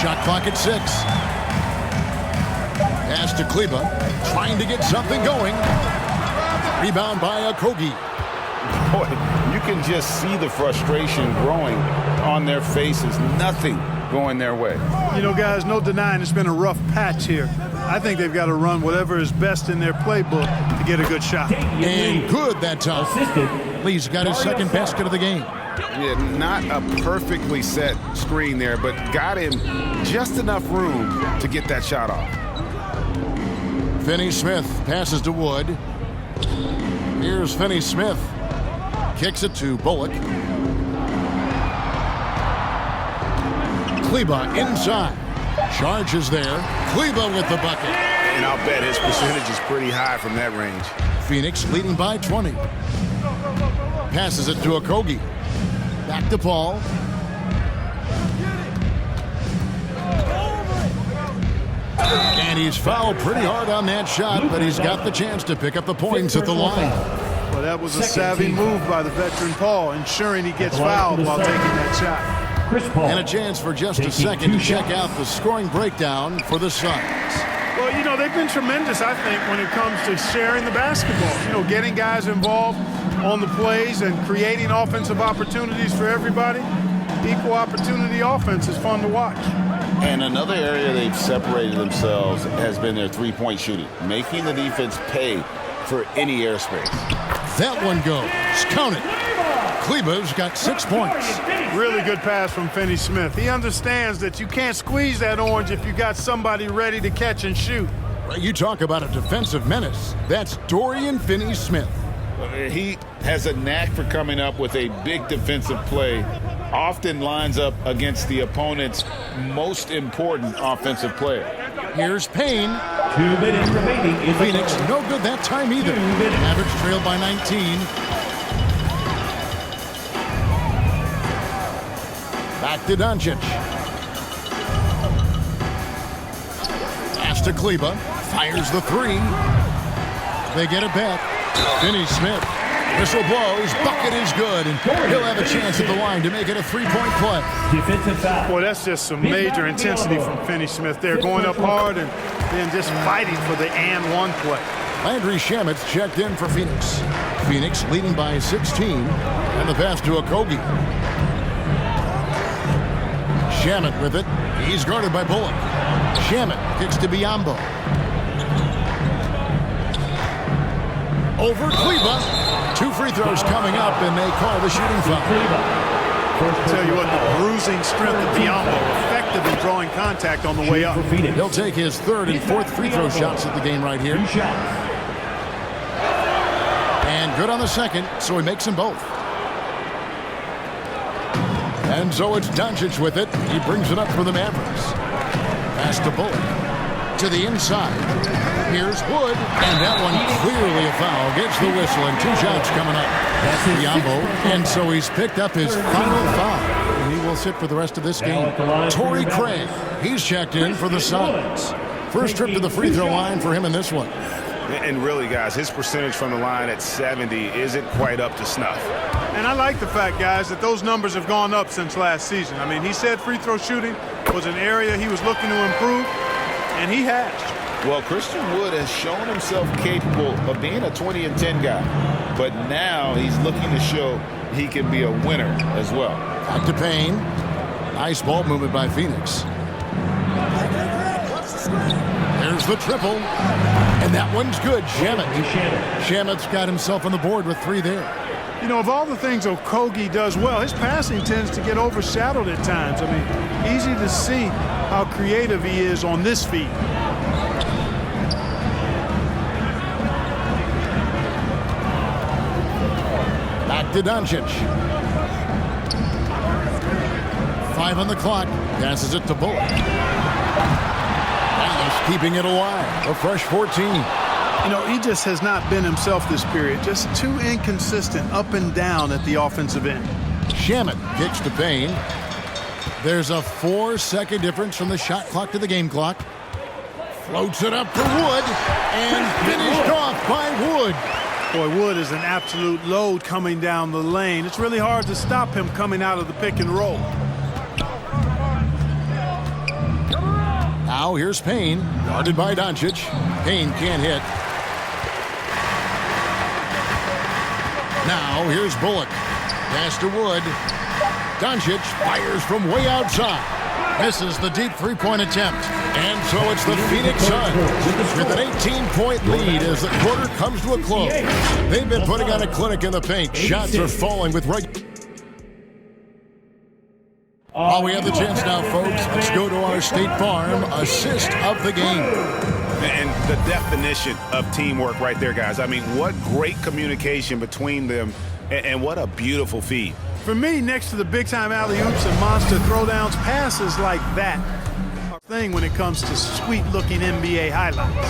Speaker 1: Shot clock at 6. Pass to Kleba, trying to get something going. Rebound by Okogie.
Speaker 5: Boy, you can just see the frustration growing on their faces. Nothing going their way.
Speaker 4: You know, guys, no denying it's been a rough patch here. I think they've got to run whatever is best in their playbook to get a good shot.
Speaker 1: And good that time. Lee's got his second basket of the game.
Speaker 3: Yeah, not a perfectly set screen there, but got him just enough room to get that shot off.
Speaker 1: Finney-Smith passes to Wood. Here's Finney-Smith. Kicks it to Bullock. Kleba inside. Charges there. Kleba with the bucket.
Speaker 3: And I'll bet his percentage is pretty high from that range.
Speaker 1: Phoenix leading by 20. Passes it to Okogie. Back to Paul. And he's fouled pretty hard on that shot, but he's got the chance to pick up the points at the line.
Speaker 4: Well, that was a savvy move by the veteran Paul, ensuring he gets fouled while taking that shot.
Speaker 1: And a chance for just a second to check out the scoring breakdown for the Suns.
Speaker 4: Well, you know, they've been tremendous, I think, when it comes to sharing the basketball. You know, getting guys involved on the plays and creating offensive opportunities for everybody. Equal opportunity offense is fun to watch.
Speaker 5: And another area they've separated themselves has been their three-point shooting, making the defense pay for any airspace.
Speaker 1: That one goes. Count it. Kleba's got 6 points.
Speaker 4: Really good pass from Finney-Smith. He understands that you can't squeeze that orange if you got somebody ready to catch and shoot.
Speaker 1: You talk about a defensive menace. That's Dorian Finney-Smith.
Speaker 5: He has a knack for coming up with a big defensive play, often lines up against the opponent's most important offensive player.
Speaker 1: Here's Payne.
Speaker 6: 2 minutes remaining in
Speaker 1: Phoenix, no good that time either. Mavericks trailed by 19. Back to Doncic. Pass to Kleba. Fires the 3. They get it back. Finney-Smith. Whistle blows. Bucket is good. And he'll have a chance at the line to make it a 3-point play.
Speaker 6: Defensive foul.
Speaker 4: Boy, that's just some major intensity from Finney-Smith there. Going up hard and then just fighting for the and one play.
Speaker 1: Landry Shamet's checked in for Phoenix. Phoenix leading by 16. And the pass to Okogie. Shamet with it. He's guarded by Bullock. Shamet kicks to Biyombo. Over Kleba. 2 free throws coming up, and they call the shooting foul.
Speaker 4: I'll tell you what, the bruising strength of Biyombo, effective in drawing contact on the way up.
Speaker 1: He'll take his 3rd and 4th free throw shots at the game right here. And good on the second, so he makes them both. And so it's Doncic with it. He brings it up for the Mavericks. Pass to Bullock. To the inside. Here's Wood. And that one clearly a foul. Gets the whistle and 2 shots coming up. That's Biyombo. And so he's picked up his final foul. And he will sit for the rest of this game. Torrey Craig. He's checked in for the Suns. First trip to the free throw line for him in this one.
Speaker 3: And really, guys, his percentage from the line at 70 isn't quite up to snuff.
Speaker 4: And I like the fact, guys, that those numbers have gone up since last season. I mean, he said free throw shooting was an area he was looking to improve, and he has.
Speaker 5: Well, Christian Wood has shown himself capable of being a 20 and 10 guy, but now he's looking to show he can be a winner as well.
Speaker 1: Back to Payne. Nice ball movement by Phoenix. There's the triple. And that one's good. Shamet's got himself on the board with 3 there.
Speaker 4: You know, of all the things Okogie does well, his passing tends to get overshadowed at times. I mean, easy to see how creative he is on this feed. Back
Speaker 1: to Doncic. 5 on the clock. Passes it to Bullock. Dallas keeping it alive. A fresh 14.
Speaker 4: You know, he just has not been himself this period. Just too inconsistent up and down at the offensive end.
Speaker 1: Shamet kicks to Payne. There's a 4-second difference from the shot clock to the game clock. Floats it up for Wood and finished off by Wood.
Speaker 4: Boy, Wood is an absolute load coming down the lane. It's really hard to stop him coming out of the pick and roll.
Speaker 1: Now here's Payne, guarded by Doncic. Payne can't hit. Now here's Bullock. Pass to Wood. Doncic fires from way outside. Misses the deep three-point attempt. And so it's the Phoenix Suns with an 18-point lead as the quarter comes to a close. They've been putting on a clinic in the paint. Shots are falling with right. While we have the chance now, folks, let's go to our State Farm assist of the game.
Speaker 5: And the definition of teamwork right there, guys. I mean, what great communication between them, and what a beautiful feed.
Speaker 4: For me, next to the big-time alley-oops and monster throwdowns, passes like that thing when it comes to sweet-looking NBA highlights.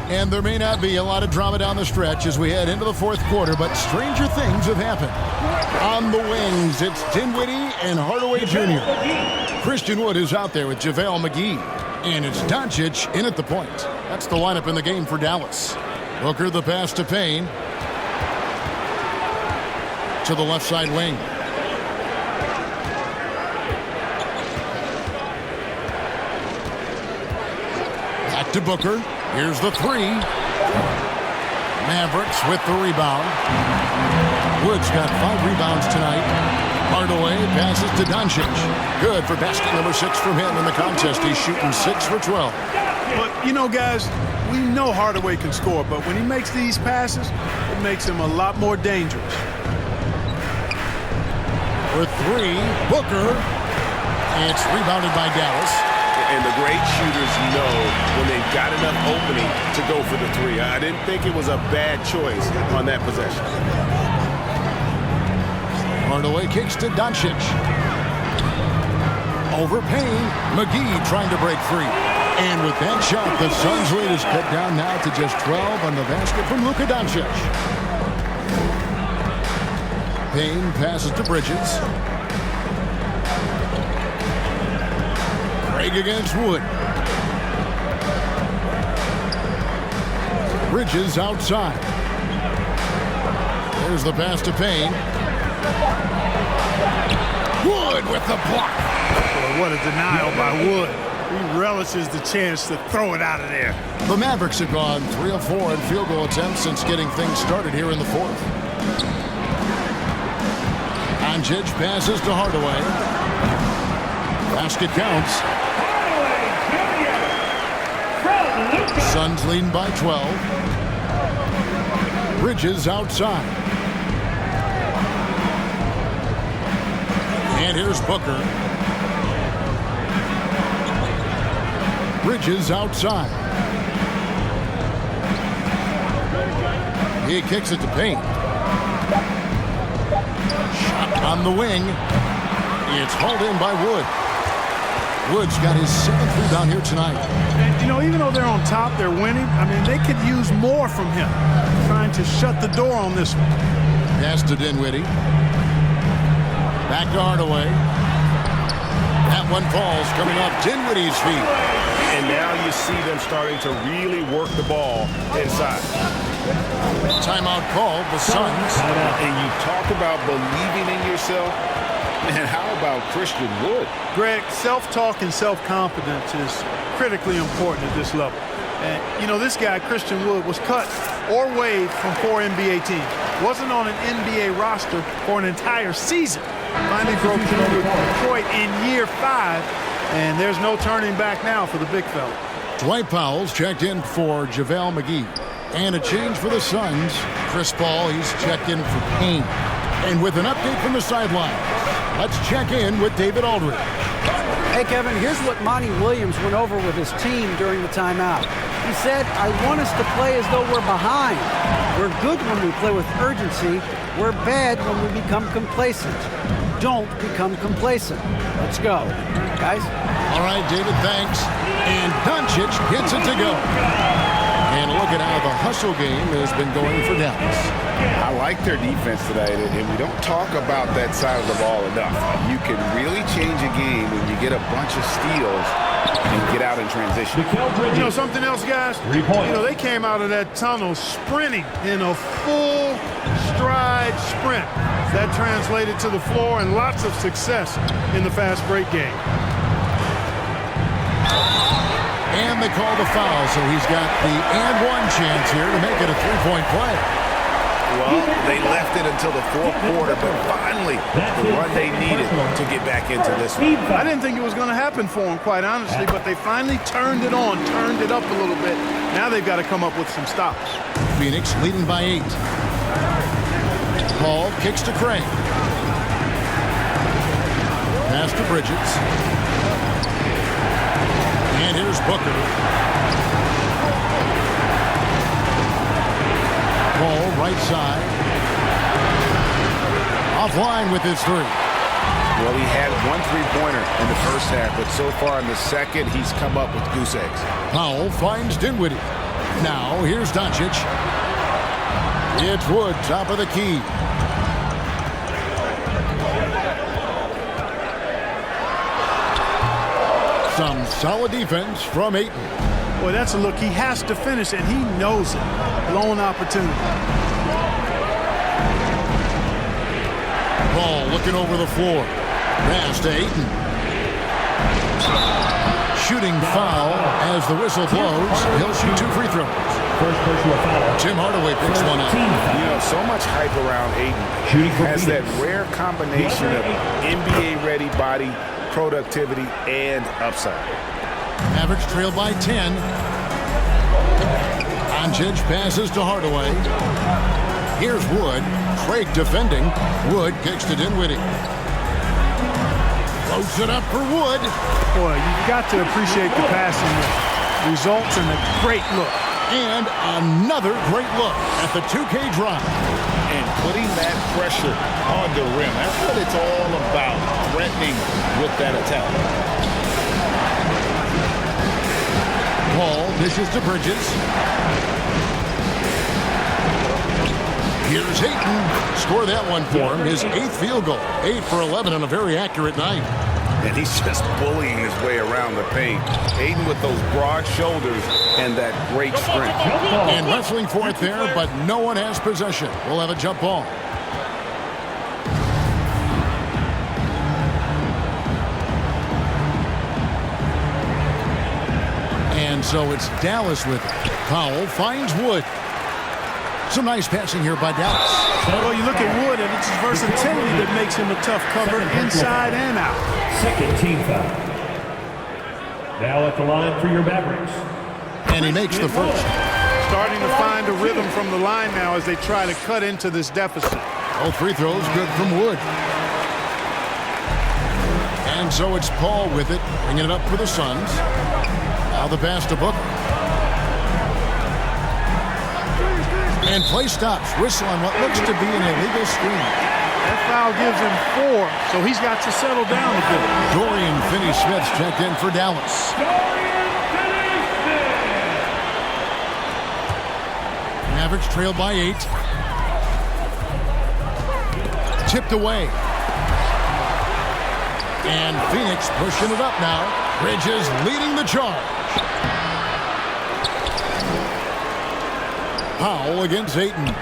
Speaker 1: And there may not be a lot of drama down the stretch as we head into the fourth quarter, but stranger things have happened. On the wings, it's Dinwiddie and Hardaway Jr. Christian Wood is out there with JaVale McGee. And it's Doncic in at the point. That's the lineup in the game for Dallas. Booker the pass to Payne. To the left side wing. Back to Booker. Here's the three. Mavericks with the rebound. Wood's got 5 rebounds tonight. Hardaway passes to Doncic. Good for basket number 6 from him in the contest. He's shooting 6 for 12.
Speaker 4: But, you know, guys, we know Hardaway can score, but when he makes these passes, it makes him a lot more dangerous.
Speaker 1: For 3, Booker. It's rebounded by Dallas.
Speaker 3: And the great shooters know when they've got enough opening to go for the 3. I didn't think it was a bad choice on that possession.
Speaker 1: Hardaway kicks to Doncic. Over Payne. McGee trying to break free. And with that shot, the Suns' lead is cut down now to just 12 on the basket from Luka Doncic. Payne passes to Bridges. Craig against Wood. Bridges outside. There's the pass to Payne. Wood with the block.
Speaker 4: Boy, what a denial by Wood. He relishes the chance to throw it out of there.
Speaker 1: The Mavericks have gone 3 of 4 in field goal attempts since getting things started here in the fourth. Doncic passes to Hardaway. Basket counts. Suns leading by 12. Bridges outside. And here's Booker. Bridges outside. He kicks it to Payne. Shot on the wing. It's hauled in by Wood. Wood's got his 7th rebound here tonight.
Speaker 4: And, you know, even though they're on top, they're winning. I mean, they could use more from him. Trying to shut the door on this one.
Speaker 1: Pass to Dinwiddie. Back to Hardaway. That one falls coming off Dinwiddie's feet.
Speaker 3: And now you see them starting to really work the ball inside.
Speaker 1: Timeout called, the Suns.
Speaker 3: And you talk about believing in yourself. And how about Christian Wood?
Speaker 4: Greg, self-talk and self-confidence is critically important at this level. And, you know, this guy, Christian Wood, was cut or waived from 4 NBA teams. Wasn't on an NBA roster for an entire season. Finally broke through with Detroit in year 5. And there's no turning back now for the big fella.
Speaker 1: Dwight Powell's checked in for JaVale McGee. And a change for the Suns. Chris Paul, he's checked in for Payne. And with an update from the sideline, let's check in with David Aldridge.
Speaker 2: Hey, Kevin, here's what Monty Williams went over with his team during the timeout. He said, I want us to play as though we're behind. We're good when we play with urgency. We're bad when we become complacent. don't become complacent. Let's go, guys.
Speaker 1: All right, David, thanks. And Doncic gets it to go. And look at how the hustle game has been going for Dallas.
Speaker 3: I like their defense tonight, and we don't talk about that side of the ball enough. You can really change a game when you get a bunch of steals and get out in transition.
Speaker 4: You know something else, guys?
Speaker 6: 3 points.
Speaker 4: You know, they came out of that tunnel sprinting in a full stride sprint. That translated to the floor and lots of success in the fast break game.
Speaker 1: And they call the foul, so he's got the and one chance here to make it a three-point play.
Speaker 3: Well, they left it until the fourth quarter, but finally the run they needed to get back into this one.
Speaker 4: I didn't think it was going to happen for them, quite honestly, but they finally turned it on, turned it up a little bit. Now they've got to come up with some stops.
Speaker 1: Phoenix leading by 8. Paul kicks to Craig. Pass to Bridges. And here's Booker. Paul right side. Offline with his three.
Speaker 3: Well, he had 1 3-pointer in the first half, but so far in the second, he's come up with goose eggs.
Speaker 1: Powell finds Dinwiddie. Now here's Doncic. It's Wood, top of the key. Some solid defense from Ayton.
Speaker 4: Boy, that's a look he has to finish, and he knows it. Blown opportunity.
Speaker 1: Ball looking over the floor. Pass to Ayton. Shooting foul as the whistle blows. He'll shoot 2 free throws.
Speaker 6: First personal foul.
Speaker 1: Tim Hardaway picks one up.
Speaker 3: You know, so much hype around Ayton.
Speaker 6: Shooting for
Speaker 3: has that
Speaker 6: Phoenix.
Speaker 3: rare combination of NBA-ready body, productivity, and upside.
Speaker 1: Mavericks trail by 10. Doncic passes to Hardaway. Here's Wood. Craig defending. Wood kicks to Dinwiddie. Floats it up for Wood.
Speaker 4: Boy, you've got to appreciate the passing there. Results in a great look.
Speaker 1: And another great look at the 2K drive.
Speaker 5: And putting that pressure on the rim. That's what it's all about, threatening with that attack.
Speaker 1: Paul dishes to Bridges. Here's Ayton. Score that one for him. His 8th field goal. 8 for 11 on a very accurate night.
Speaker 3: And he's just bullying his way around the paint. Ayton with those broad shoulders and that great strength.
Speaker 1: And wrestling for it there, but no one has possession. We'll have a jump ball. And so it's Dallas with it. Powell finds Wood. Some nice passing here by Dallas.
Speaker 4: Well, you look at Wood, and it's his versatility that makes him a tough cover inside and out.
Speaker 6: Second team foul. Now at the line for your Mavericks.
Speaker 1: And he makes the first.
Speaker 4: Starting to find a rhythm from the line now as they try to cut into this deficit.
Speaker 1: Both free throws good from Wood. And so it's Paul with it, bringing it up for the Suns. Now the pass to Booker. And play stops. Whistle on what looks to be an illegal screen.
Speaker 4: That foul gives him 4, so he's got to settle down a bit.
Speaker 1: Dorian Finney-Smith checked in for Dallas. Mavericks trailed by 8. Tipped away. And Phoenix pushing it up now. Bridges leading the charge. Powell against Ayton.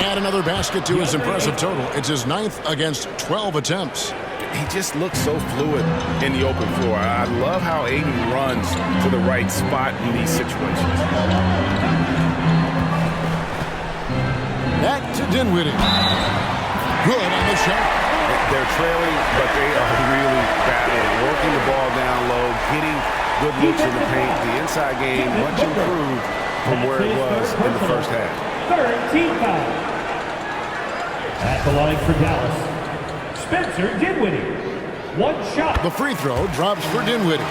Speaker 1: Add another basket to his impressive total. It's his 9th against 12 attempts.
Speaker 3: He just looks so fluid in the open floor. I love how Ayton runs to the right spot in these situations.
Speaker 1: Back to Dinwiddie. Good on the shot.
Speaker 3: They're trailing, but they are really battling, working the ball down low, getting good looks in the paint. The inside game much improved from where it was in the first half.
Speaker 6: Third team foul. At the line for Dallas, Spencer Dinwiddie. One shot.
Speaker 1: The free throw drops for Dinwiddie.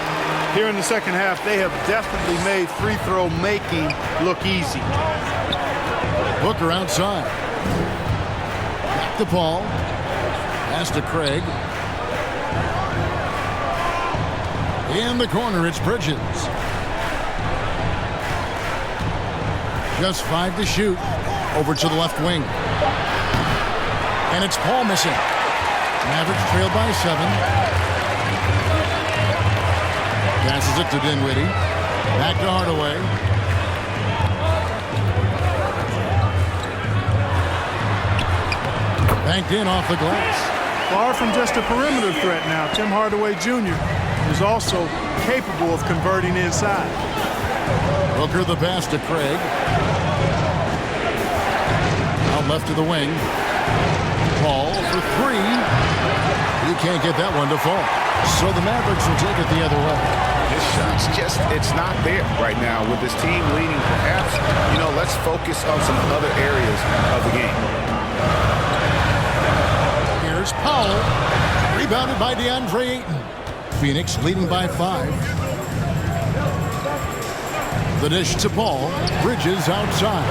Speaker 4: Here in the second half, they have definitely made free throw making look easy.
Speaker 1: Booker outside. Back to Paul. Pass to Craig. In the corner, it's Bridges. Just 5 to shoot. Over to the left wing. And it's Paul missing. Mavericks trailed by 7. Passes it to Dinwiddie. Back to Hardaway. Banked in off the glass.
Speaker 4: Far from just a perimeter threat now, Tim Hardaway Jr. is also capable of converting inside.
Speaker 1: Booker the pass to Craig. Out left to the wing. Paul for 3. He can't get that one to fall. So the Mavericks will take it the other way.
Speaker 5: His shot's just, it's not there right now with this team leading. Perhaps, let's focus on some other areas of the game.
Speaker 1: Here's Powell. Rebounded by DeAndre Ayton. Phoenix leading by 5. The dish to Paul. Bridges outside.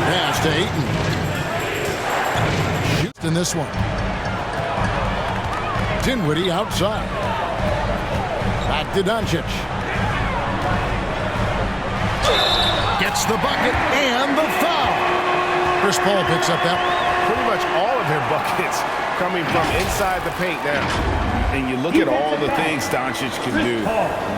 Speaker 1: Pass to Ayton. Shoots in this one. Dinwiddie outside. Back to Doncic. Gets the bucket and the foul. Chris Paul picks up that.
Speaker 3: Pretty much all of their buckets coming from inside the paint now.
Speaker 5: And you look at all the things Doncic can do.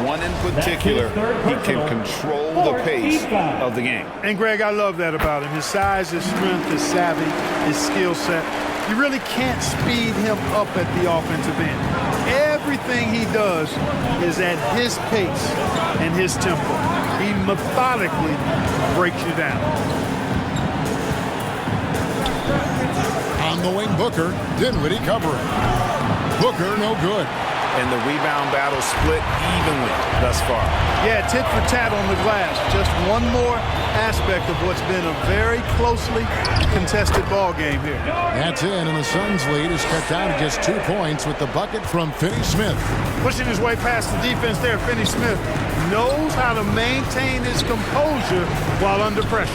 Speaker 5: One in particular, he can control the pace of the game.
Speaker 4: And Greg, I love that about him. His size, his strength, his savvy, his skill set. You really can't speed him up at the offensive end. Everything he does is at his pace and his tempo. He methodically breaks you down.
Speaker 1: On the wing, Booker. Dinwiddie covering. Booker no good.
Speaker 5: And the rebound battle split evenly thus far.
Speaker 4: Yeah, tit for tat on the glass. Just one more aspect of what's been a very closely contested ball game here.
Speaker 1: That's in, and the Suns' lead is cut down to just 2 points with the bucket from Finney-Smith.
Speaker 4: Pushing his way past the defense there, Finney-Smith knows how to maintain his composure while under pressure.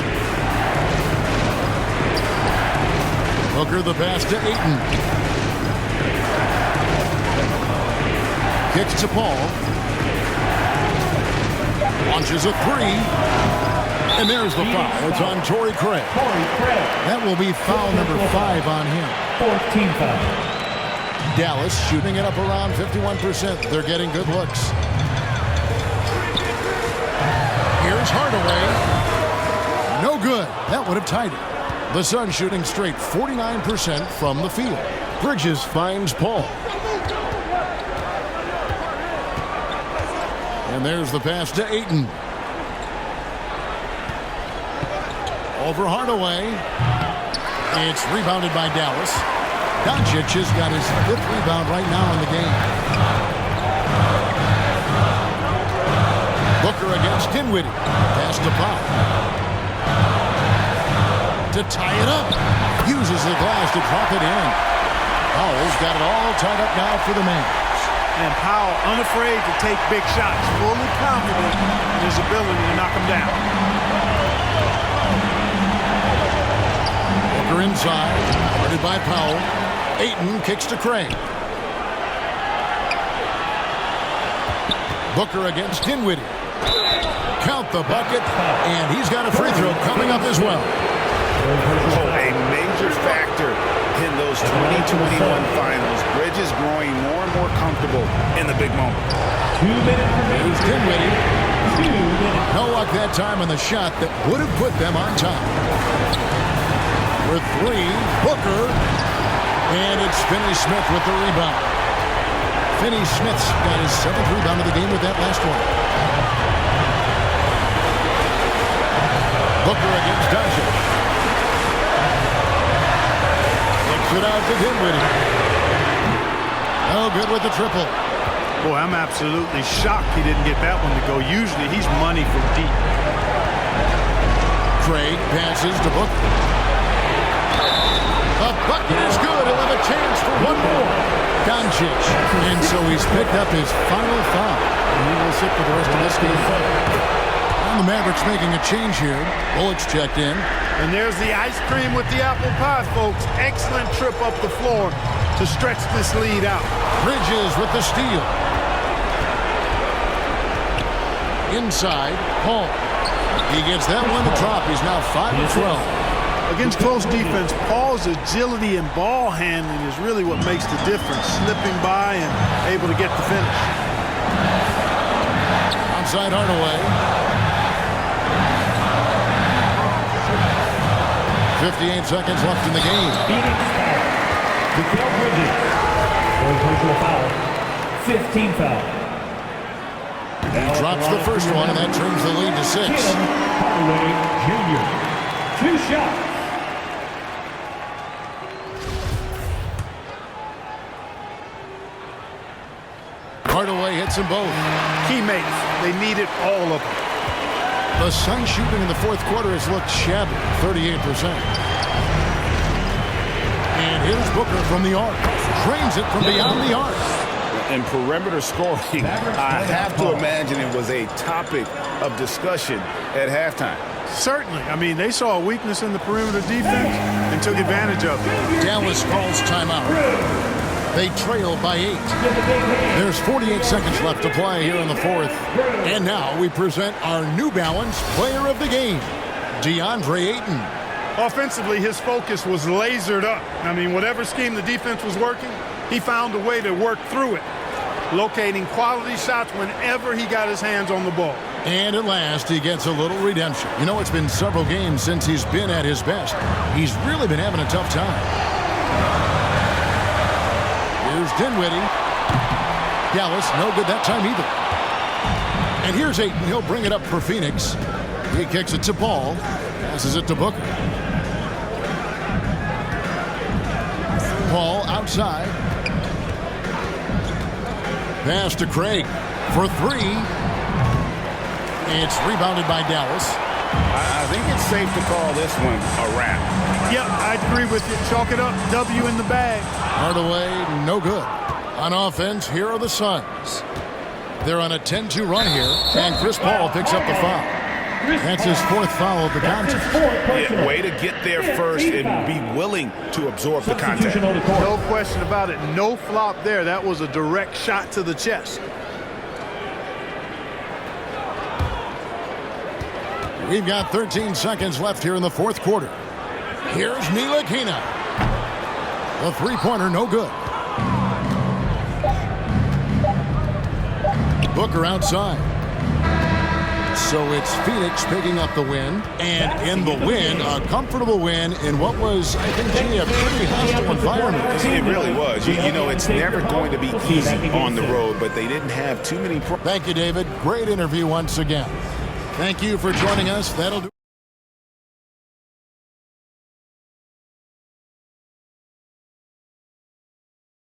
Speaker 1: Booker the pass to Ayton. Kicks to Paul. Launches a 3. And there's the foul. It's on Torrey Craig. That will be foul number 5 on him.
Speaker 6: 14 foul.
Speaker 1: Dallas shooting it up around 51%. They're getting good looks. Here's Hardaway. No good. That would have tied it. The Suns shooting straight 49% from the field. Bridges finds Paul. And there's the pass to Ayton. Over Hardaway. It's rebounded by Dallas. Doncic has got his 5th rebound right now in the game. Booker against Dinwiddie. Pass to Powell. To tie it up. Uses the glass to drop it in. Powell's got it all tied up now for the man.
Speaker 4: And Powell unafraid to take big shots, fully confident in his ability to knock them down.
Speaker 1: Booker inside, guarded by Powell. Ayton kicks to Craig. Booker against Dinwiddie. Count the bucket, and he's got a free throw coming up as well.
Speaker 5: Oh, a major factor in those 2021 finals. Bridges growing more and more comfortable in the big moment.
Speaker 6: 2 minutes remaining.
Speaker 1: Here's Dinwiddie.
Speaker 6: 2 minutes.
Speaker 1: No luck that time on the shot that would have put them on top. With 3, Booker. And it's Finney-Smith with the rebound. Finney-Smith's got his 7th rebound of the game with that last one. Booker against Doncic. Kicks it out to Dinwiddie. Oh, good with the triple.
Speaker 4: Boy, I'm absolutely shocked he didn't get that one to go. Usually he's money from deep.
Speaker 1: Craig passes to Booker. The bucket is good. He'll have a chance for one more. Doncic. And so he's picked up his final foul. And he will sit for the rest of this game. And And the Mavericks making a change here. Bullock's checked in.
Speaker 4: And there's the ice cream with the apple pie, folks. Excellent trip up the floor to stretch this lead out.
Speaker 1: Bridges with the steal. Inside, Paul. He gets that one to drop. He's now 5 of 12.
Speaker 4: Against close defense, Paul's agility and ball handling is really what makes the difference. Slipping by and able to get the finish.
Speaker 1: Outside Hardaway. 58 seconds left in the game.
Speaker 6: Phoenix foul. Mikal Bridges. For a personal foul. 15 foul.
Speaker 1: He drops the first one, and that turns the lead to 6.
Speaker 6: Hardaway Jr. 2 shots.
Speaker 1: Hardaway hits them both.
Speaker 4: Teammates, they needed all of them.
Speaker 1: The Sun shooting in the fourth quarter has looked shabby, 38%. And here's Booker from the arc. Drains it from beyond the arc.
Speaker 5: And perimeter scoring, I have to imagine it was a topic of discussion at halftime.
Speaker 4: Certainly. I mean, they saw a weakness in the perimeter defense and took advantage of it.
Speaker 1: Dallas calls timeout. They trail by 8. There's 48 seconds left to play here in the fourth. And now we present our New Balance player of the game, DeAndre Ayton.
Speaker 4: Offensively, his focus was lasered up. I mean, whatever scheme the defense was working, he found a way to work through it, locating quality shots whenever he got his hands on the ball.
Speaker 1: And at last, he gets a little redemption. You know, it's been several games since he's been at his best. He's really been having a tough time. Here's Dinwiddie. Dallas, no good that time either. And here's Ayton. He'll bring it up for Phoenix. He kicks it to Paul. Passes it to Booker. Paul outside. Pass to Craig for 3. It's rebounded by Dallas.
Speaker 5: I think it's safe to call this one a wrap.
Speaker 4: Yep, I agree with you. Chalk it up. W in the bag.
Speaker 1: Hardaway, no good. On offense, here are the Suns. They're on a 10-2 run here, and Chris Paul picks up the foul. That's his 4th foul of the contest.
Speaker 5: Yeah, way to get there first and be willing to absorb the contact.
Speaker 4: No question about it. No flop there. That was a direct shot to the chest.
Speaker 1: We've got 13 seconds left here in the fourth quarter. Here's Ntilikina. The three-pointer, no good. Booker outside. So it's Phoenix picking up the win. And in the win, a comfortable win in what was, I think, a pretty hostile environment.
Speaker 5: It really was. You know, it's never going to be easy on the road, but they didn't have too many problems.
Speaker 1: Thank you, David. Great interview once again. Thank you for joining us. That'll do.